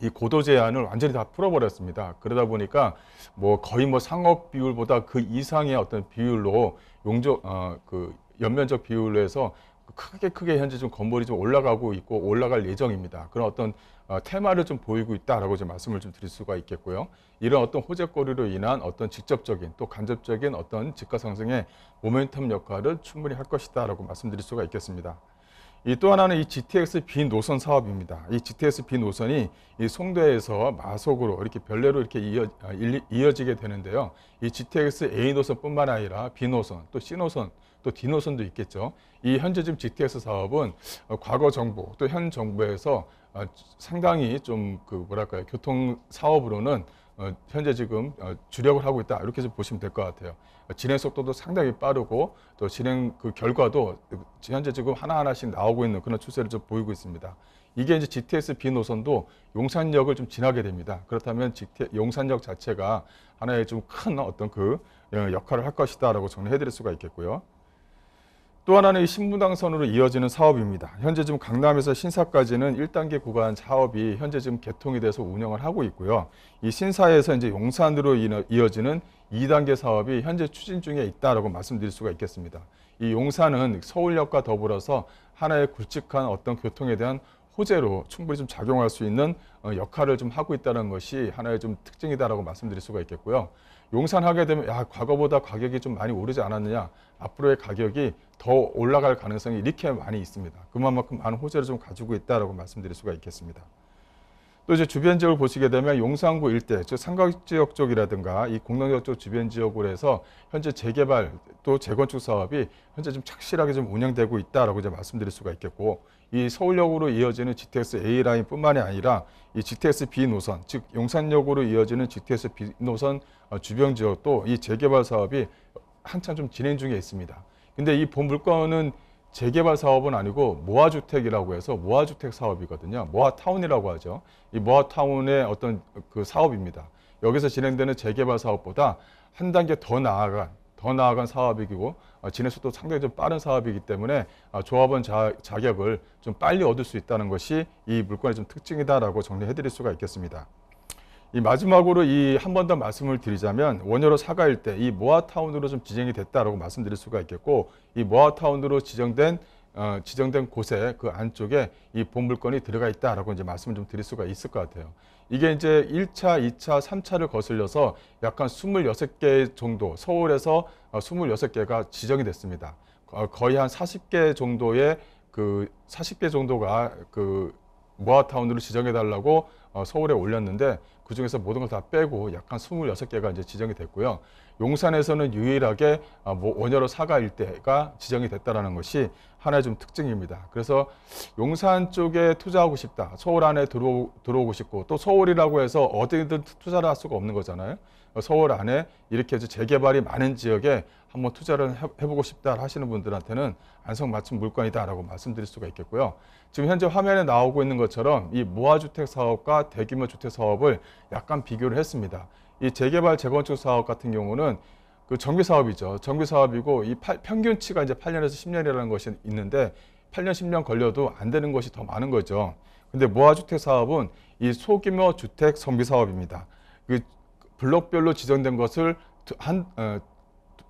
이 고도 제한을 완전히 다 풀어버렸습니다. 그러다 보니까 뭐 거의 뭐 상업 비율보다 그 이상의 어떤 비율로 그 연면적 비율로 해서 크게 현재 좀 건물이 좀 올라가고 있고 올라갈 예정입니다. 그런 어떤 테마를 좀 보이고 있다라고 좀 말씀을 좀 드릴 수가 있겠고요. 이런 어떤 호재거리로 인한 어떤 직접적인 또 간접적인 어떤 집가 상승의 모멘텀 역할을 충분히 할 것이다라고 말씀드릴 수가 있겠습니다. 또 하나는 이 GTX B 노선 사업입니다. 이 GTX B 노선이 이 송도에서 마속으로 이렇게 별내로 이렇게 이어지게 되는데요. 이 GTX A 노선뿐만 아니라 B 노선, 또 C 노선, 또 D 노선도 있겠죠. 이 현재 지금 GTX 사업은 과거 정부 또 현 정부에서 상당히 좀 그 뭐랄까요, 교통 사업으로는 현재 지금 주력을 하고 있다, 이렇게 좀 보시면 될 것 같아요. 진행 속도도 상당히 빠르고 또 진행 그 결과도 현재 지금 하나하나씩 나오고 있는 그런 추세를 좀 보이고 있습니다. 이게 이제 GTX B 노선도 용산역을 좀 지나게 됩니다. 그렇다면 용산역 자체가 하나의 좀 큰 어떤 그 역할을 할 것이다라고 정리해 드릴 수가 있겠고요. 또 하나는 이 신분당선으로 이어지는 사업입니다. 현재 지금 강남에서 신사까지는 1단계 구간 사업이 현재 지금 개통이 돼서 운영을 하고 있고요. 이 신사에서 이제 용산으로 이어지는 2단계 사업이 현재 추진 중에 있다라고 말씀드릴 수가 있겠습니다. 이 용산은 서울역과 더불어서 하나의 굵직한 어떤 교통에 대한 호재로 충분히 좀 작용할 수 있는 역할을 좀 하고 있다는 것이 하나의 좀 특징이다라고 말씀드릴 수가 있겠고요. 용산 하게 되면 과거보다 가격이 좀 많이 오르지 않았느냐, 앞으로의 가격이 더 올라갈 가능성이 이렇게 많이 있습니다. 그만큼 많은 호재를 좀 가지고 있다라고 말씀드릴 수가 있겠습니다. 또 이제 주변 지역을 보시게 되면 용산구 일대, 즉 삼각지역 쪽이라든가 이 공릉역 쪽 주변 지역으로 해서 현재 재개발 또 재건축 사업이 현재 좀 착실하게 좀 운영되고 있다라고 이제 말씀드릴 수가 있겠고, 이 서울역으로 이어지는 GTX A 라인뿐만이 아니라 이 GTX B 노선, 즉 용산역으로 이어지는 GTX B 노선 주변 지역도 이 재개발 사업이 한참 좀 진행 중에 있습니다. 근데 이 본 물건은 재개발 사업은 아니고 모아주택이라고 해서 모아주택 사업이거든요. 모아타운이라고 하죠. 이 모아타운의 어떤 그 사업입니다. 여기서 진행되는 재개발 사업보다 한 단계 더 나아간 사업이고 진행 속도 상당히 좀 빠른 사업이기 때문에 조합원 자격을 좀 빨리 얻을 수 있다는 것이 이 물건의 좀 특징이다라고 정리해 드릴 수가 있겠습니다. 이 마지막으로 한 번 더 말씀을 드리자면 원효로 사가 일대 이 모아타운으로 좀 지정이 됐다라고 말씀드릴 수가 있겠고, 이 모아타운으로 지정된 곳에 그 안쪽에 이 본 물건이 들어가 있다라고 이제 말씀을 좀 드릴 수가 있을 것 같아요. 이게 이제 1차, 2차, 3차를 거슬려서 약간 26개 정도, 서울에서 26개가 지정이 됐습니다. 거의 한 40개 정도의 40개 정도가 그 모아타운으로 지정해 달라고 서울에 올렸는데, 그 중에서 모든 걸 다 빼고 약간 26개가 이제 지정이 됐고요. 용산에서는 유일하게 원효로 사가 일대가 지정이 됐다라는 것이 하나의 좀 특징입니다. 그래서 용산 쪽에 투자하고 싶다, 서울 안에 들어오고 싶고, 또 서울이라고 해서 어디든 투자를 할 수가 없는 거잖아요. 서울 안에 이렇게 재개발이 많은 지역에 한번 투자를 해보고 싶다 하시는 분들한테는 안성맞춤 물건이다라고 말씀드릴 수가 있겠고요. 지금 현재 화면에 나오고 있는 것처럼 이 모아주택 사업과 대규모 주택 사업을 약간 비교를 했습니다. 이 재개발 재건축 사업 같은 경우는 그 정비 사업이죠. 정비 사업이고 이 평균치가 이제 8년에서 10년이라는 것이 있는데 8년, 10년 걸려도 안 되는 것이 더 많은 거죠. 근데 모아주택 사업은 이 소규모 주택 정비 사업입니다. 그 블록별로 지정된 것을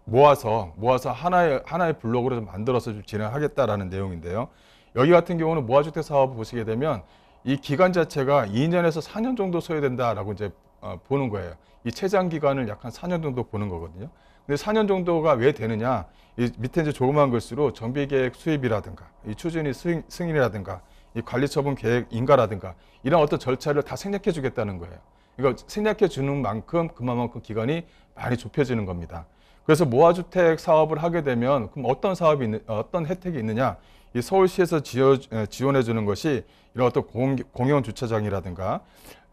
모아서 하나의 블록으로 좀 만들어서 좀 진행하겠다라는 내용인데요. 여기 같은 경우는 모아주택 사업을 보시게 되면 이 기간 자체가 2년에서 4년 정도 소요된다라고 이제 보는 거예요. 이 최장 기간을 약 한 4년 정도 보는 거거든요. 근데 4년 정도가 왜 되느냐? 이 밑에 이제 조그만 글씨로 정비계획 수입이라든가 이 추진이 승인이라든가 이 관리처분 계획 인가라든가 이런 어떤 절차를 다 생략해 주겠다는 거예요. 그러니까 생략해 주는 만큼 그만큼 기간이 많이 좁혀지는 겁니다. 그래서 모아주택 사업을 하게 되면 그럼 어떤 혜택이 있느냐? 이 서울시에서 지원해 주는 것이 이런 어떤 공영 주차장이라든가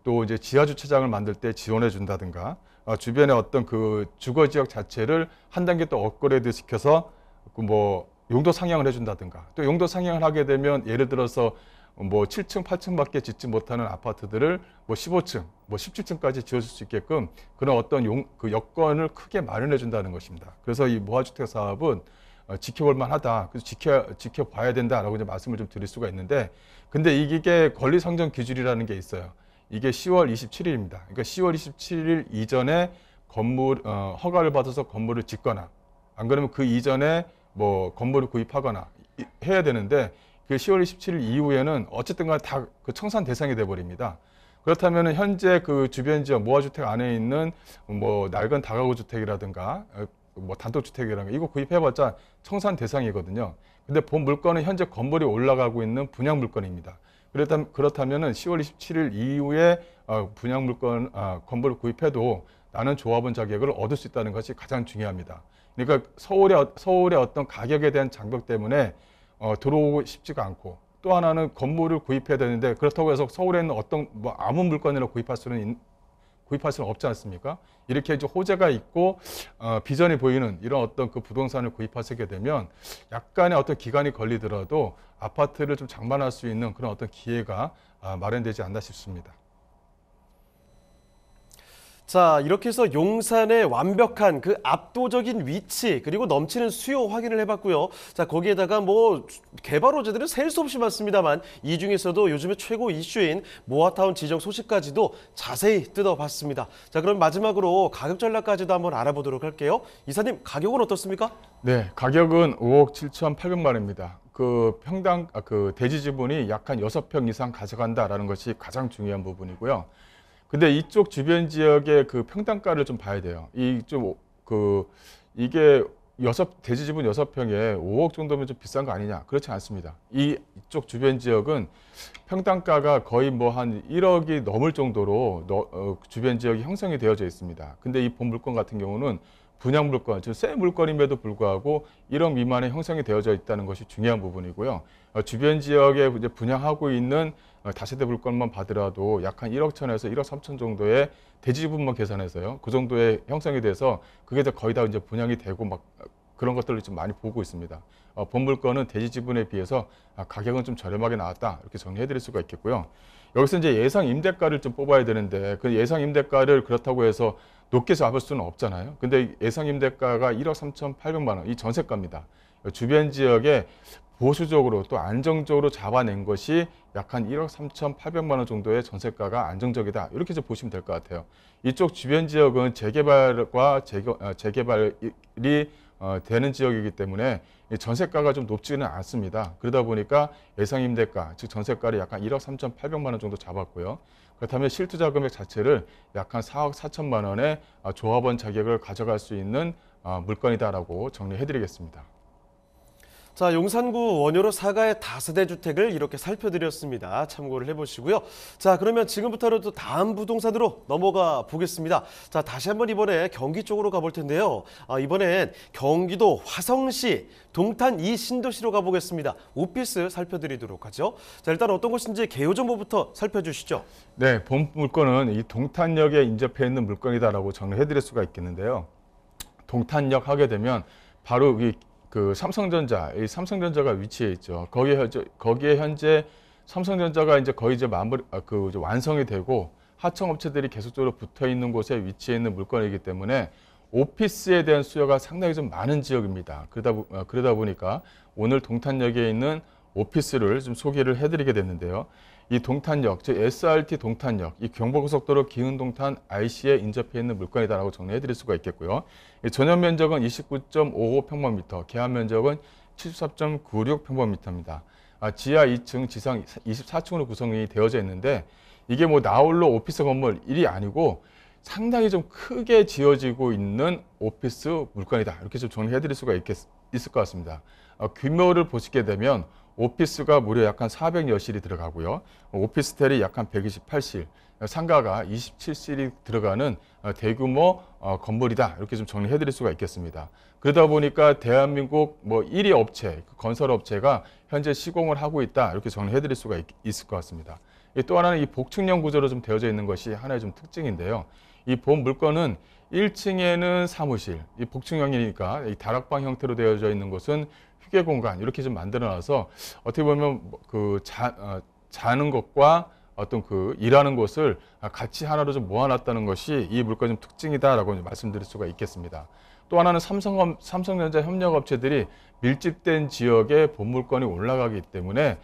또 이제 지하 주차장을 만들 때 지원해 준다든가 주변에 어떤 그 주거 지역 자체를 한 단계 또 업그레이드 시켜서 그 뭐 용도 상향을 해준다든가 또 용도 상향을 하게 되면 예를 들어서 뭐 7층, 8층밖에 짓지 못하는 아파트들을 뭐 15층, 뭐 17층까지 지어줄 수 있게끔 그런 어떤 그 여건을 크게 마련해 준다는 것입니다. 그래서 이 모아주택 사업은 지켜볼 만하다. 그래서 지켜봐야 된다라고 이제 말씀을 좀 드릴 수가 있는데, 근데 이게 권리상정 기준이라는 게 있어요. 이게 10월 27일입니다. 그러니까 10월 27일 이전에 건물 허가를 받아서 건물을 짓거나, 안 그러면 그 이전에 뭐 건물을 구입하거나 해야 되는데, 그 10월 27일 이후에는 어쨌든 간에 다 그 청산 대상이 돼 버립니다. 그렇다면 현재 그 주변 지역 모아주택 안에 있는 뭐 낡은 다가구 주택이라든가 뭐 단독주택이라든가 이거 구입해봤자 청산 대상이거든요. 근데 본 물건은 현재 건물이 올라가고 있는 분양 물건입니다. 그렇다면은 10월 27일 이후에 분양 물건 건물을 구입해도 나는 조합원 자격을 얻을 수 있다는 것이 가장 중요합니다. 그러니까 서울의 어떤 가격에 대한 장벽 때문에 들어오고 싶지가 않고, 또 하나는 건물을 구입해야 되는데 그렇다고 해서 서울에 있는 어떤 뭐 아무 물건이나 구입할 수는 없지 않습니까? 이렇게 이제 호재가 있고 비전이 보이는 이런 어떤 그 부동산을 구입하시게 되면 약간의 어떤 기간이 걸리더라도 아파트를 좀 장만할 수 있는 그런 어떤 기회가 마련되지 않나 싶습니다. 자, 이렇게 해서 용산의 완벽한 그 압도적인 위치 그리고 넘치는 수요 확인을 해봤고요. 자, 거기에다가 뭐 개발 호재들은 셀 수 없이 많습니다만 이 중에서도 요즘에 최고 이슈인 모아타운 지정 소식까지도 자세히 뜯어봤습니다. 자, 그럼 마지막으로 가격 전략까지도 한번 알아보도록 할게요. 이사님, 가격은 어떻습니까? 네, 가격은 5억 7,800만 원입니다. 그 평당 그 대지 지분이 약 한 6평 이상 가져간다라는 것이 가장 중요한 부분이고요. 근데 이쪽 주변 지역의 그 평당가를 좀 봐야 돼요. 이게 대지 지분 6평에 5억 정도면 좀 비싼 거 아니냐? 그렇지 않습니다. 이쪽 주변 지역은 평당가가 거의 뭐 한 1억이 넘을 정도로 주변 지역이 형성이 되어져 있습니다. 근데 이 본 물건 같은 경우는 분양 물건, 즉 새 물건임에도 불구하고 1억 미만에 형성이 되어져 있다는 것이 중요한 부분이고요. 주변 지역에 이제 분양하고 있는 다세대 물건만 봐더라도 약 한 1억 천에서 1억 3천 정도의 대지 지분만 계산해서요. 그 정도의 형성이 돼서 그게 거의 다 이제 분양이 되고 막 그런 것들을 좀 많이 보고 있습니다. 본 물건은 대지 지분에 비해서 가격은 좀 저렴하게 나왔다, 이렇게 정리해드릴 수가 있겠고요. 여기서 이제 예상 임대가를 좀 뽑아야 되는데 그 예상 임대가를 그렇다고 해서 높게 잡을 수는 없잖아요. 근데 예상 임대가가 1억 3,800만 원, 이 전세가입니다. 주변 지역에 보수적으로 또 안정적으로 잡아낸 것이 약 한 1억 3,800만 원 정도의 전세가가 안정적이다, 이렇게 좀 보시면 될 것 같아요. 이쪽 주변 지역은 재개발과 재개발이 되는 지역이기 때문에 전세가가 좀 높지는 않습니다. 그러다 보니까 예상 임대가, 즉 전세가를 약 한 1억 3,800만 원 정도 잡았고요. 그렇다면 실투자 금액 자체를 약 한 4억 4천만 원의 조합원 자격을 가져갈 수 있는 물건이다라고 정리해드리겠습니다. 자, 용산구 원효로 사가의 다세대 주택을 이렇게 살펴드렸습니다. 참고를 해보시고요. 자, 그러면 지금부터는 또 다음 부동산으로 넘어가 보겠습니다. 자, 다시 한번 이번에 경기 쪽으로 가볼 텐데요. 이번엔 경기도 화성시 동탄 2 신도시로 가보겠습니다. 오피스 살펴드리도록 하죠. 자, 일단 어떤 곳인지 개요 정보부터 살펴주시죠. 네, 본 물건은 이 동탄역에 인접해 있는 물건이다라고 정리해드릴 수가 있겠는데요. 동탄역 하게 되면 바로 그 이 삼성전자가 위치해 있죠. 거기에 현재 삼성전자가 이제 거의 이제 완성이 되고 하청업체들이 계속적으로 붙어 있는 곳에 위치해 있는 물건이기 때문에 오피스에 대한 수요가 상당히 좀 많은 지역입니다. 그러다 보니까 오늘 동탄역에 있는 오피스를 좀 소개를 해드리게 됐는데요. 이 동탄역, 즉 SRT 동탄역, 이 경부고속도로 기흥동탄 IC에 인접해 있는 물건이다라고 정리해드릴 수가 있겠고요. 전용 면적은 29.55평방미터, 계한 면적은 74.96평방미터입니다. 지하 2층, 지상 24층으로 구성이 되어져 있는데 이게 뭐 나홀로 오피스 건물 1이 아니고 상당히 좀 크게 지어지고 있는 오피스 물건이다, 이렇게 좀 정리해드릴 수가 있을 것 같습니다. 규모를 보시게 되면 오피스가 무려 약 한 400여실이 들어가고요. 오피스텔이 약 한 128실, 상가가 27실이 들어가는 대규모 건물이다. 이렇게 좀 정리해 드릴 수가 있겠습니다. 그러다 보니까 대한민국 뭐 1위 업체, 건설 업체가 현재 시공을 하고 있다. 이렇게 정리해 드릴 수가 있을 것 같습니다. 또 하나는 이 복층형 구조로 좀 되어져 있는 것이 하나의 좀 특징인데요. 이 본 물건은 1층에는 사무실, 이 복층형이니까 이 다락방 형태로 되어져 있는 곳은 휴게 공간 이렇게 좀 만들어놔서 어떻게 보면 그 자는 것과 어떤 그 일하는 곳을 같이 하나로 좀 모아놨다는 것이 이 물건의 좀 특징이다라고 말씀드릴 수가 있겠습니다. 또 하나는 삼성전자 협력업체들이 밀집된 지역에 본 물건이 올라가기 때문에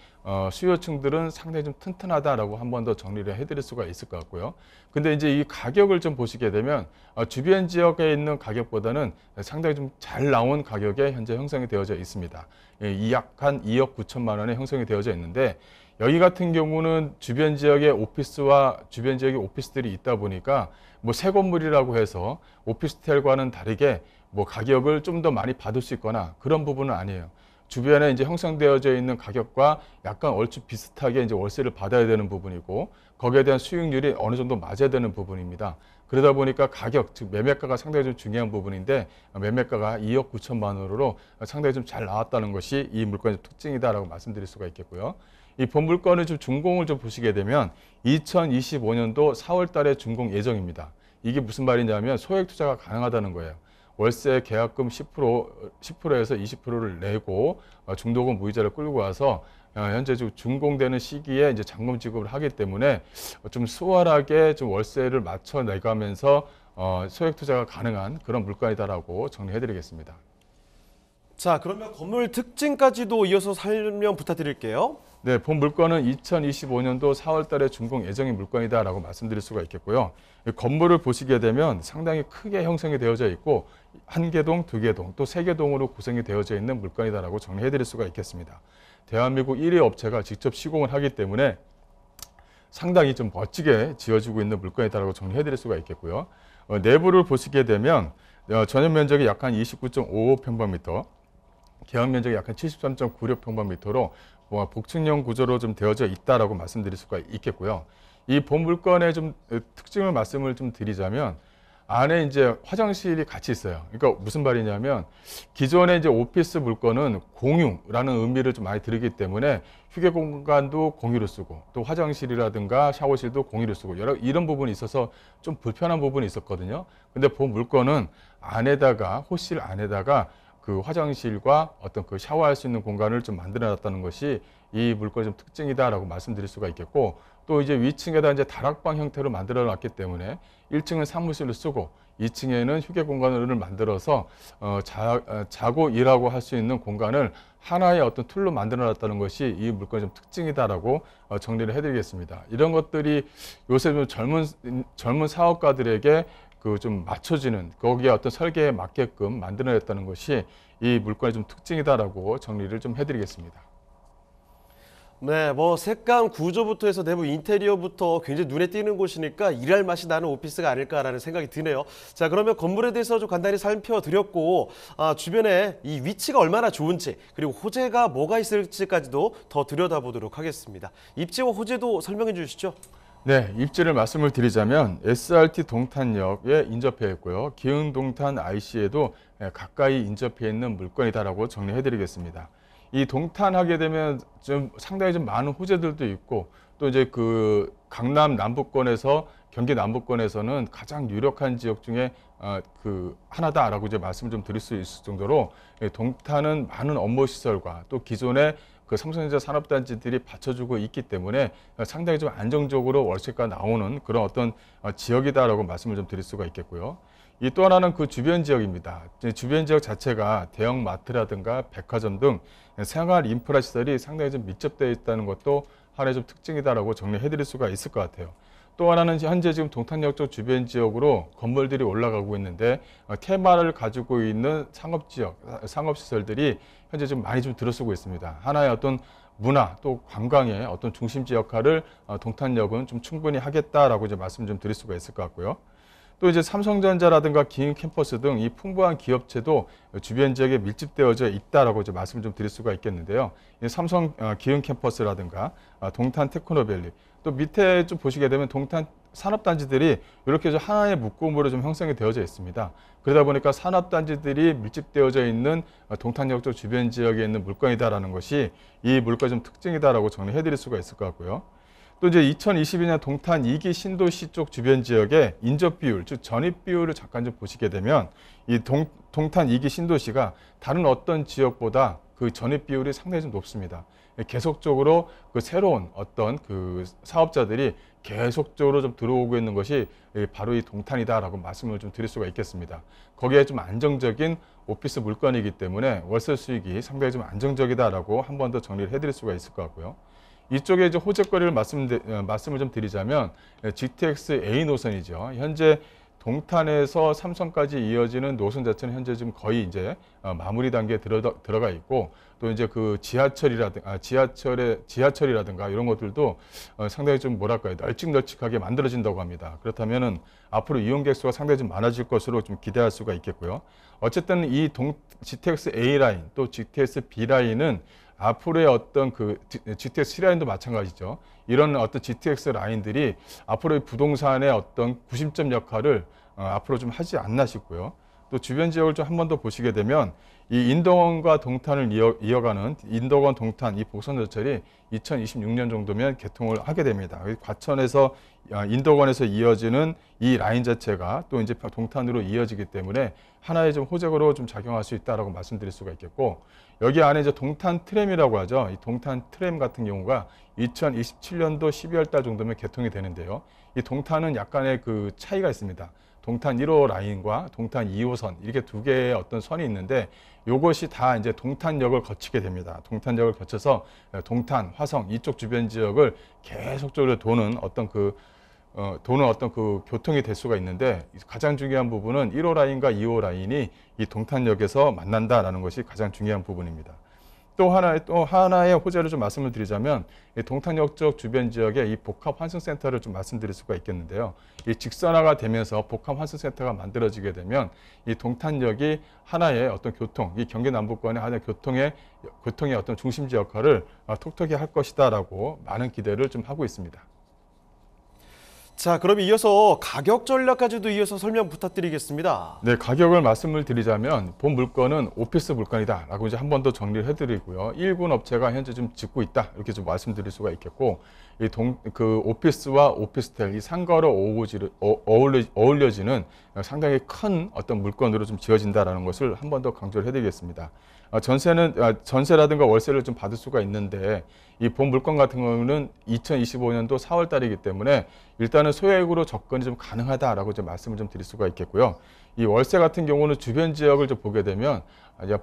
수요층들은 상당히 좀 튼튼하다라고 한 번 더 정리를 해드릴 수가 있을 것 같고요. 근데 이제 이 가격을 좀 보시게 되면 주변 지역에 있는 가격보다는 상당히 좀 잘 나온 가격에 현재 형성이 되어져 있습니다. 약 한 2억 9천만 원에 형성이 되어져 있는데 여기 같은 경우는 주변 지역에 오피스와 주변 지역에 오피스들이 있다 보니까 뭐 새 건물이라고 해서 오피스텔과는 다르게 뭐 가격을 좀 더 많이 받을 수 있거나 그런 부분은 아니에요. 주변에 이제 형성되어져 있는 가격과 약간 얼추 비슷하게 이제 월세를 받아야 되는 부분이고 거기에 대한 수익률이 어느 정도 맞아야 되는 부분입니다. 그러다 보니까 가격, 즉 매매가가 상당히 좀 중요한 부분인데 매매가가 2억 9천만 원으로 상당히 좀 잘 나왔다는 것이 이 물건의 특징이다라고 말씀드릴 수가 있겠고요. 이 본 물건을 좀 준공을 좀 보시게 되면 2025년도 4월 달에 준공 예정입니다. 이게 무슨 말이냐면 소액 투자가 가능하다는 거예요. 월세 계약금 10%에서 20%를 내고 중도금 무이자를 끌고 와서 현재 준공되는 시기에 이제 잔금 지급을 하기 때문에 좀 수월하게 좀 월세를 맞춰 내가면서 소액 투자가 가능한 그런 물건이다라고 정리해드리겠습니다. 자, 그러면 건물 특징까지도 이어서 설명 부탁드릴게요. 네, 본 물건은 2025년도 4월 달에 준공 예정인 물건이다라고 말씀드릴 수가 있겠고요. 건물을 보시게 되면 상당히 크게 형성이 되어져 있고 1개동, 2개동, 또 3개동으로 구성이 되어져 있는 물건이다라고 정리해드릴 수가 있겠습니다. 대한민국 1위 업체가 직접 시공을 하기 때문에 상당히 좀 멋지게 지어지고 있는 물건이다라고 정리해드릴 수가 있겠고요. 내부를 보시게 되면 전용 면적이 약 한 29.55평방미터, 계약 면적이 약 한 73.96평방미터로 복층형 구조로 좀 되어져 있다라고 말씀드릴 수가 있겠고요. 이 본 물건의 좀 특징을 말씀을 좀 드리자면 안에 이제 화장실이 같이 있어요. 그러니까 무슨 말이냐면 기존의 이제 오피스 물건은 공유라는 의미를 좀 많이 들이기 때문에 휴게 공간도 공유로 쓰고 또 화장실이라든가 샤워실도 공유로 쓰고 이런 부분이 있어서 좀 불편한 부분이 있었거든요. 근데 본 물건은 안에다가 호실 안에다가 그 화장실과 어떤 그 샤워할 수 있는 공간을 좀 만들어 놨다는 것이 이 물건의 좀 특징이다라고 말씀드릴 수가 있겠고 또 이제 위층에다 이제 다락방 형태로 만들어 놨기 때문에 1층은 사무실을 쓰고 2층에는 휴게 공간을 만들어서 자고 일하고 할 수 있는 공간을 하나의 어떤 툴로 만들어 놨다는 것이 이 물건의 좀 특징이다라고 정리를 해드리겠습니다. 이런 것들이 요새 좀 젊은 사업가들에게 그 좀 맞춰지는 거기에 어떤 설계에 맞게끔 만들어냈다는 것이 이 물건의 좀 특징이다라고 정리를 좀 해드리겠습니다. 네, 뭐 색감 구조부터 해서 내부 인테리어부터 굉장히 눈에 띄는 곳이니까 일할 맛이 나는 오피스가 아닐까라는 생각이 드네요. 자, 그러면 건물에 대해서 좀 간단히 살펴드렸고 주변에 이 위치가 얼마나 좋은지 그리고 호재가 뭐가 있을지까지도 더 들여다보도록 하겠습니다. 입지와 호재도 설명해 주시죠. 네, 입지를 말씀을 드리자면 SRT 동탄역에 인접해 있고요. 기흥 동탄 IC에도 가까이 인접해 있는 물건이다라고 정리해 드리겠습니다. 이 동탄하게 되면 좀 상당히 좀 많은 호재들도 있고 또 이제 그 강남 남부권에서 경기 남부권에서는 가장 유력한 지역 중에 그 하나다라고 이제 말씀을 좀 드릴 수 있을 정도로 동탄은 많은 업무 시설과 또 기존의 그 삼성전자 산업단지들이 받쳐주고 있기 때문에 상당히 좀 안정적으로 월세가 나오는 그런 어떤 지역이다라고 말씀을 좀 드릴 수가 있겠고요. 이 또 하나는 그 주변 지역입니다. 주변 지역 자체가 대형 마트라든가 백화점 등 생활 인프라 시설이 상당히 좀 밀접되어 있다는 것도 하나의 좀 특징이다라고 정리해 드릴 수가 있을 것 같아요. 또 하나는 현재 지금 동탄역 쪽 주변 지역으로 건물들이 올라가고 있는데 테마를 가지고 있는 상업지역, 상업시설들이 현재 좀 많이 좀 들어서고 있습니다. 하나의 어떤 문화 또 관광의 어떤 중심지 역할을 동탄역은 좀 충분히 하겠다라고 이제 말씀 좀 드릴 수가 있을 것 같고요. 또 이제 삼성전자라든가 기흥 캠퍼스 등 이 풍부한 기업체도 주변 지역에 밀집되어져 있다라고 이제 말씀을 좀 드릴 수가 있겠는데요. 이 삼성 기흥 캠퍼스라든가 동탄 테크노밸리, 또 밑에 좀 보시게 되면 동탄 산업단지들이 이렇게 좀 하나의 묶음으로 좀 형성이 되어져 있습니다. 그러다 보니까 산업단지들이 밀집되어져 있는 동탄역 쪽 주변 지역에 있는 물건이다라는 것이 이 물건의 좀 특징이다라고 정리해드릴 수가 있을 것 같고요. 또 이제 2022년 동탄 2기 신도시 쪽 주변 지역의 인접 비율, 즉 전입 비율을 잠깐 좀 보시게 되면 이 동탄 2기 신도시가 다른 어떤 지역보다 그 전입 비율이 상당히 좀 높습니다. 계속적으로 그 새로운 어떤 그 사업자들이 계속적으로 좀 들어오고 있는 것이 바로 이 동탄이다라고 말씀을 좀 드릴 수가 있겠습니다. 거기에 좀 안정적인 오피스 물건이기 때문에 월세 수익이 상당히 좀 안정적이다라고 한 번 더 정리를 해드릴 수가 있을 것 같고요. 이쪽에 이제 호재거리를 말씀을 좀 드리자면 GTX A 노선이죠. 현재 동탄에서 삼성까지 이어지는 노선 자체는 현재 지금 거의 이제 마무리 단계에 들어가 있고, 또 이제 그 지하철이라든가 이런 것들도 상당히 좀 뭐랄까요, 널찍널찍하게 만들어진다고 합니다. 그렇다면은 앞으로 이용객 수가 상당히 좀 많아질 것으로 좀 기대할 수가 있겠고요. 어쨌든 이 GTX A 라인 또 GTX B 라인은 앞으로의 어떤 그 GTX C 라인도 마찬가지죠. 이런 어떤 GTX 라인들이 앞으로의 부동산의 어떤 구심점 역할을 앞으로 좀 하지 않나 싶고요. 또 주변 지역을 좀 한 번 더 보시게 되면 이 인덕원과 동탄을 이어가는 인덕원 동탄 이 복선저철이 2026년 정도면 개통을 하게 됩니다. 과천에서 인덕원에서 이어지는 이 라인 자체가 또 이제 동탄으로 이어지기 때문에 하나의 좀 호재로 좀 작용할 수 있다라고 말씀드릴 수가 있겠고, 여기 안에 이제 동탄 트램이라고 하죠. 이 동탄 트램 같은 경우가 2027년도 12월 달 정도면 개통이 되는데요. 이 동탄은 약간의 그 차이가 있습니다. 동탄 1호 라인과 동탄 2호선 이렇게 두 개의 어떤 선이 있는데, 이것이 다 이제 동탄역을 거치게 됩니다. 동탄역을 거쳐서 동탄, 화성 이쪽 주변 지역을 계속적으로 도는 어떤 그 교통이 될 수가 있는데, 가장 중요한 부분은 1호 라인과 2호 라인이 이 동탄역에서 만난다라는 것이 가장 중요한 부분입니다. 또 하나의 호재를 좀 말씀을 드리자면, 이 동탄역 쪽 주변 지역에 이 복합 환승센터를 좀 말씀드릴 수가 있겠는데요. 이 직선화가 되면서 복합 환승센터가 만들어지게 되면 이 동탄역이 하나의 어떤 이 경기 남부권의 하나의 교통의 어떤 중심지 역할을 톡톡히 할 것이다라고 많은 기대를 좀 하고 있습니다. 자, 그럼 이어서 가격 전략까지도 이어서 설명 부탁드리겠습니다. 네, 가격을 말씀을 드리자면 본 물건은 오피스 물건이다라고 이제 한 번 더 정리를 해드리고요. 1군 업체가 현재 좀 짓고 있다 이렇게 좀 말씀드릴 수가 있겠고, 그 오피스와 오피스텔 이 상가로 어울려지는 상당히 큰 어떤 물건으로 좀 지어진다라는 것을 한 번 더 강조를 해드리겠습니다. 전세라든가 월세를 좀 받을 수가 있는데, 이 본 물건 같은 경우는 2025년도 4월 달이기 때문에 일단은 소액으로 접근이 좀 가능하다라고 좀 말씀을 좀 드릴 수가 있겠고요. 이 월세 같은 경우는 주변 지역을 좀 보게 되면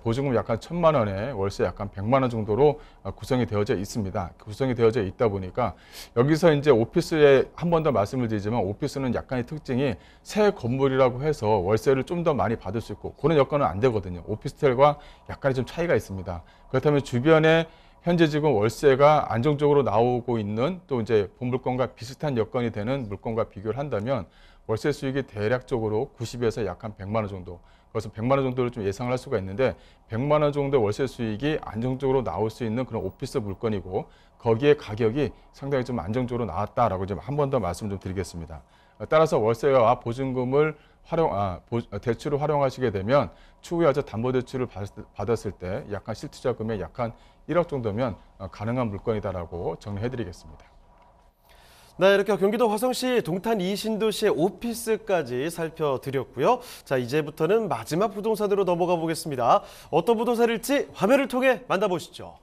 보증금 약간 1,000만 원에 월세 약간 100만 원 정도로 구성이 되어져 있습니다. 구성이 되어져 있다 보니까 여기서 이제 오피스에 한 번 더 말씀을 드리지만, 오피스는 약간의 특징이 새 건물이라고 해서 월세를 좀 더 많이 받을 수 있고 그런 여건은 안 되거든요. 오피스텔과 약간의 좀 차이가 있습니다. 그렇다면 주변에 현재 지금 월세가 안정적으로 나오고 있는 또 이제 본 물건과 비슷한 여건이 되는 물건과 비교를 한다면 월세 수익이 대략적으로 90에서 약 한 100만 원 정도, 그래서 100만 원 정도를 좀 예상을 할 수가 있는데, 100만 원 정도 월세 수익이 안정적으로 나올 수 있는 그런 오피스 물건이고, 거기에 가격이 상당히 좀 안정적으로 나왔다라고 좀 한 번 더 말씀 좀 드리겠습니다. 따라서 월세와 보증금을 대출을 활용하시게 되면 추후에 담보대출을 받았을 때 약간 실투자금의 약간 1억 정도면 가능한 물건이다라고 정리해드리겠습니다. 네, 이렇게 경기도 화성시 동탄 2신도시의 오피스까지 살펴드렸고요. 자, 이제부터는 마지막 부동산으로 넘어가 보겠습니다. 어떤 부동산일지 화면을 통해 만나보시죠.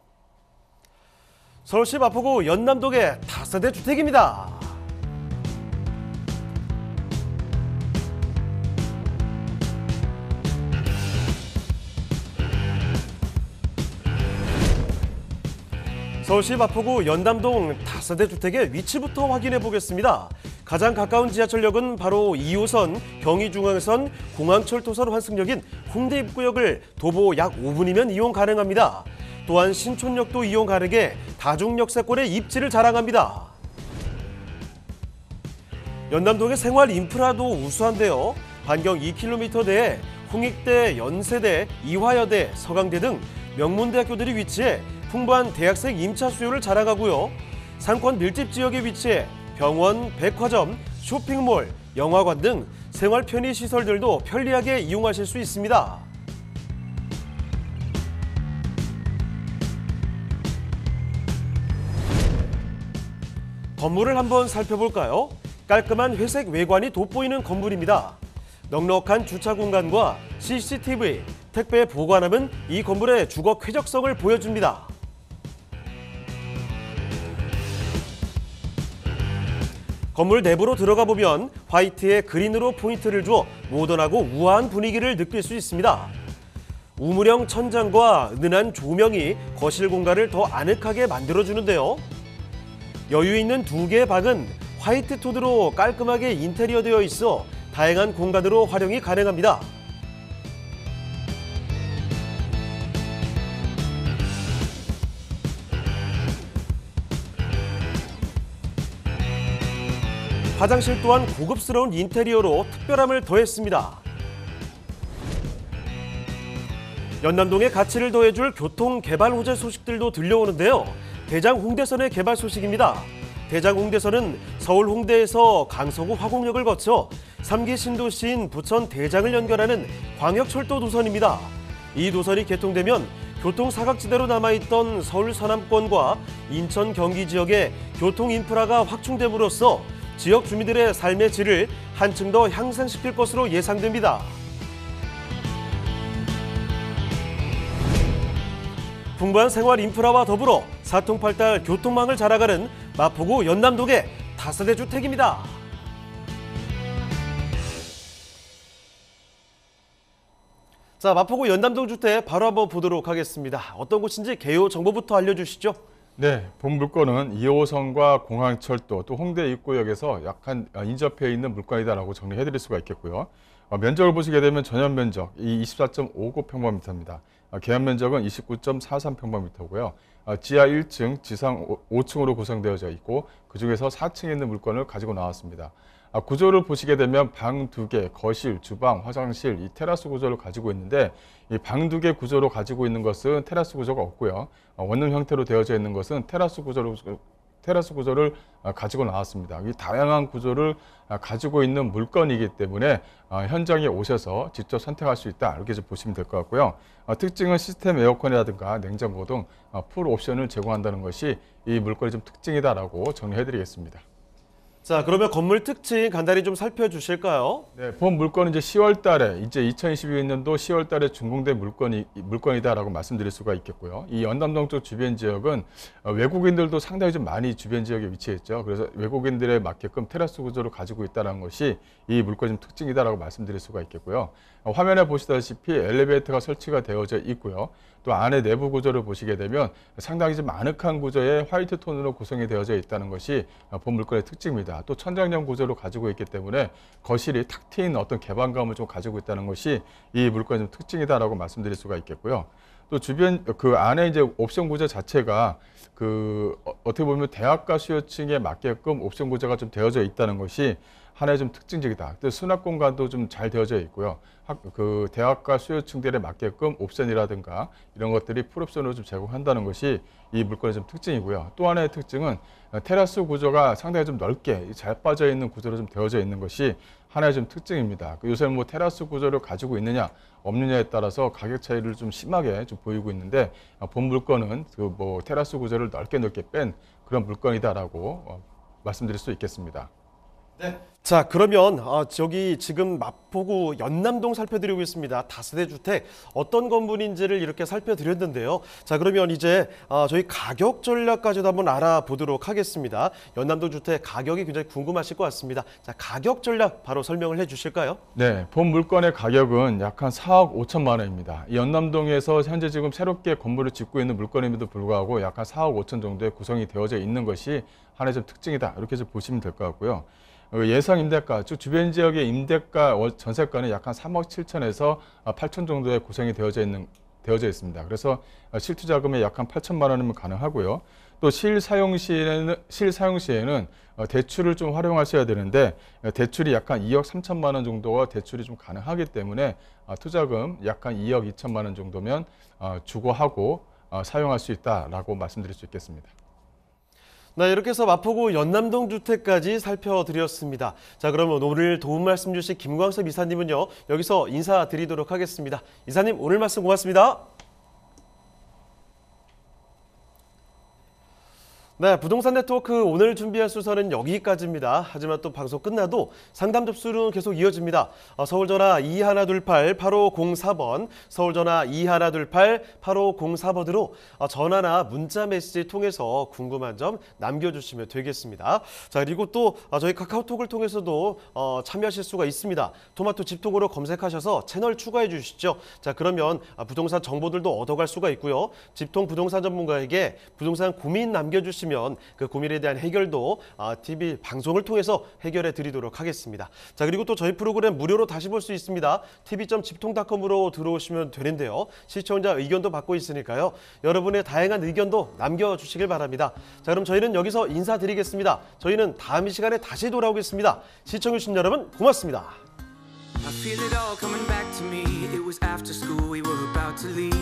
서울시 마포구 연남동의 다세대 주택입니다. 서울시 마포구 연남동 다세대 주택의 위치부터 확인해 보겠습니다. 가장 가까운 지하철역은 바로 2호선 경의중앙선 공항철도선 환승역인 홍대 입구역을 도보 약 5분이면 이용 가능합니다. 또한 신촌역도 이용 가능해 다중역세권의 입지를 자랑합니다. 연남동의 생활 인프라도 우수한데요. 반경 2km 내에 홍익대, 연세대, 이화여대, 서강대 등 명문대학교들이 위치해 풍부한 대학생 임차 수요를 자랑하고요. 상권 밀집 지역에 위치해 병원, 백화점, 쇼핑몰, 영화관 등 생활 편의 시설들도 편리하게 이용하실 수 있습니다. 건물을 한번 살펴볼까요? 깔끔한 회색 외관이 돋보이는 건물입니다. 넉넉한 주차 공간과 CCTV, 택배 보관함은 이 건물의 주거 쾌적성을 보여줍니다. 건물 내부로 들어가 보면 화이트에 그린으로 포인트를 주어 모던하고 우아한 분위기를 느낄 수 있습니다. 우물형 천장과 은은한 조명이 거실 공간을 더 아늑하게 만들어주는데요. 여유 있는 두 개의 방은 화이트 톤으로 깔끔하게 인테리어되어 있어 다양한 공간으로 활용이 가능합니다. 화장실 또한 고급스러운 인테리어로 특별함을 더했습니다. 연남동의 가치를 더해줄 교통 개발 호재 소식들도 들려오는데요. 대장 홍대선의 개발 소식입니다. 대장 홍대선은 서울 홍대에서 강서구 화곡역을 거쳐 3기 신도시인 부천 대장을 연결하는 광역철도 노선입니다. 이 노선이 개통되면 교통사각지대로 남아있던 서울 서남권과 인천 경기 지역의 교통 인프라가 확충됨으로써 지역 주민들의 삶의 질을 한층 더 향상시킬 것으로 예상됩니다. 풍부한 생활 인프라와 더불어 사통팔달 교통망을 자랑하는 마포구 연남동의 다세대 주택입니다. 자, 마포구 연남동 주택 바로 한번 보도록 하겠습니다. 어떤 곳인지 개요 정보부터 알려주시죠. 네, 본 물건은 2호선과 공항철도 또 홍대 입구역에서 약간 인접해 있는 물건이다라고 정리해드릴 수가 있겠고요. 면적을 보시게 되면 전용 면적 이 24.59평방미터입니다. 계약 면적은 29.43평방미터고요. 지하 1층, 지상 5층으로 구성되어져 있고 그중에서 4층에 있는 물건을 가지고 나왔습니다. 구조를 보시게 되면 방 2개, 거실, 주방, 화장실, 이 테라스 구조를 가지고 있는데 이 방 2개 구조로 가지고 있는 것은 테라스 구조가 없고요. 원룸 형태로 되어져 있는 것은 테라스 구조를 가지고 나왔습니다. 이 다양한 구조를 가지고 있는 물건이기 때문에 현장에 오셔서 직접 선택할 수 있다 이렇게 보시면 될 것 같고요. 특징은 시스템 에어컨이라든가 냉장고 등 풀 옵션을 제공한다는 것이 이 물건의 좀 특징이다라고 정리해드리겠습니다. 자, 그러면 건물 특징 간단히 좀 살펴주실까요? 네, 본 물건은 이제 10월 달에 이제 2022년도 10월 달에 준공된 물건이다라고 말씀드릴 수가 있겠고요. 이 연남동 쪽 주변 지역은 외국인들도 상당히 좀 많이 주변 지역에 위치했죠. 그래서 외국인들에 맞게끔 테라스 구조를 가지고 있다는 것이 이 물건의 좀 특징이다라고 말씀드릴 수가 있겠고요. 화면에 보시다시피 엘리베이터가 설치가 되어져 있고요. 또 안에 내부 구조를 보시게 되면 상당히 좀 아늑한 구조의 화이트 톤으로 구성이 되어져 있다는 것이 본 물건의 특징입니다. 또 천장형 구조를 가지고 있기 때문에 거실이 탁 트인 어떤 개방감을 좀 가지고 있다는 것이 이 물건의 좀 특징이다라고 말씀드릴 수가 있겠고요. 또 주변 그 안에 이제 옵션 구조 자체가 어떻게 보면 대학가 수요층에 맞게끔 옵션 구조가 좀 되어져 있다는 것이 하나의 좀 특징적이다. 또 수납 공간도 좀 잘 되어져 있고요. 대학가 수요층들에 맞게끔 옵션이라든가 이런 것들이 풀옵션으로 좀 제공한다는 것이 이 물건의 좀 특징이고요. 또 하나의 특징은 테라스 구조가 상당히 좀 넓게 잘 빠져 있는 구조로 좀 되어져 있는 것이 하나의 좀 특징입니다. 요새 뭐 테라스 구조를 가지고 있느냐 없느냐에 따라서 가격 차이를 좀 심하게 좀 보이고 있는데 본 물건은 테라스 구조를 넓게 뺀 그런 물건이다라고 말씀드릴 수 있겠습니다. 네. 자, 그러면 저기 지금 마포구 연남동 살펴드리고 있습니다. 다세대 주택 어떤 건물인지를 이렇게 살펴드렸는데요. 자, 그러면 이제 저희 가격 전략까지도 한번 알아보도록 하겠습니다. 연남동 주택 가격이 굉장히 궁금하실 것 같습니다. 자, 가격 전략 바로 설명을 해주실까요? 네, 본 물건의 가격은 약 한 4억 5천만 원입니다. 연남동에서 현재 지금 새롭게 건물을 짓고 있는 물건임에도 불구하고 약 한 4억 5천 정도의 구성이 되어져 있는 것이 하나의 좀 특징이다. 이렇게 좀 보시면 될 것 같고요. 예상 임대가, 즉 주변 지역의 임대가 전세가는 약 한 3억 7천에서 8천 정도의 구성이 되어져 있습니다. 그래서 실투자금에 약 한 8천만 원이면 가능하고요. 또 실사용 시에는 대출을 좀 활용하셔야 되는데 대출이 약간 2억 3천만 원 정도가 대출이 좀 가능하기 때문에 투자금 약간 2억 2천만 원 정도면 주고 하고 사용할 수 있다라고 말씀드릴 수 있겠습니다. 네, 이렇게 해서 마포구 연남동 주택까지 살펴드렸습니다. 자, 그러면 오늘 도움 말씀 주신 김광섭 이사님은요, 여기서 인사드리도록 하겠습니다. 이사님, 오늘 말씀 고맙습니다. 네, 부동산 네트워크 오늘 준비한 순서는 여기까지입니다. 하지만 또 방송 끝나도 상담 접수는 계속 이어집니다. 서울전화 2128-8504번, 서울전화 2128-8504번으로 전화나 문자 메시지 통해서 궁금한 점 남겨주시면 되겠습니다. 자, 그리고 또 저희 카카오톡을 통해서도 참여하실 수가 있습니다. 토마토 집통으로 검색하셔서 채널 추가해 주시죠. 자, 그러면 부동산 정보들도 얻어갈 수가 있고요. 집통 부동산 전문가에게 부동산 고민 남겨주시면 그 고민에 대한 해결도 TV 방송을 통해서 해결해 드리도록 하겠습니다. 자, 그리고 또 저희 프로그램 무료로 다시 볼 수 있습니다. tv.집통닷컴으로 들어오시면 되는데요. 시청자 의견도 받고 있으니까요. 여러분의 다양한 의견도 남겨주시길 바랍니다. 자, 그럼 저희는 여기서 인사드리겠습니다. 저희는 다음 이 시간에 다시 돌아오겠습니다. 시청해주신 여러분 고맙습니다. I feel it all coming back to me. It was after school, we were about to leave.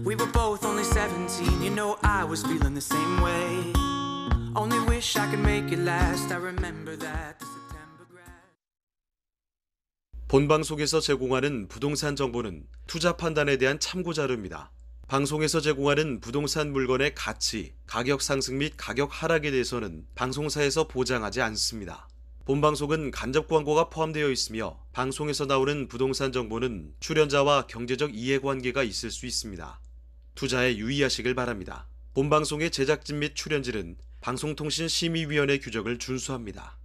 We were both only 17, you know I was feeling the same way. Only wish I could make it last. I remember that the September grass. 본방송에서 제공하는 부동산 정보는 투자 판단에 대한 참고 자료입니다. 방송에서 제공하는 부동산 물건의 가치, 가격 상승 및 가격 하락에 대해서는 방송사에서 보장하지 않습니다. 본방송은 간접 광고가 포함되어 있으며 방송에서 나오는 부동산 정보는 출연자와 경제적 이해관계가 있을 수 있습니다. 투자에 유의하시길 바랍니다. 본방송의 제작진 및 출연진은 방송통신심의위원회 규정을 준수합니다.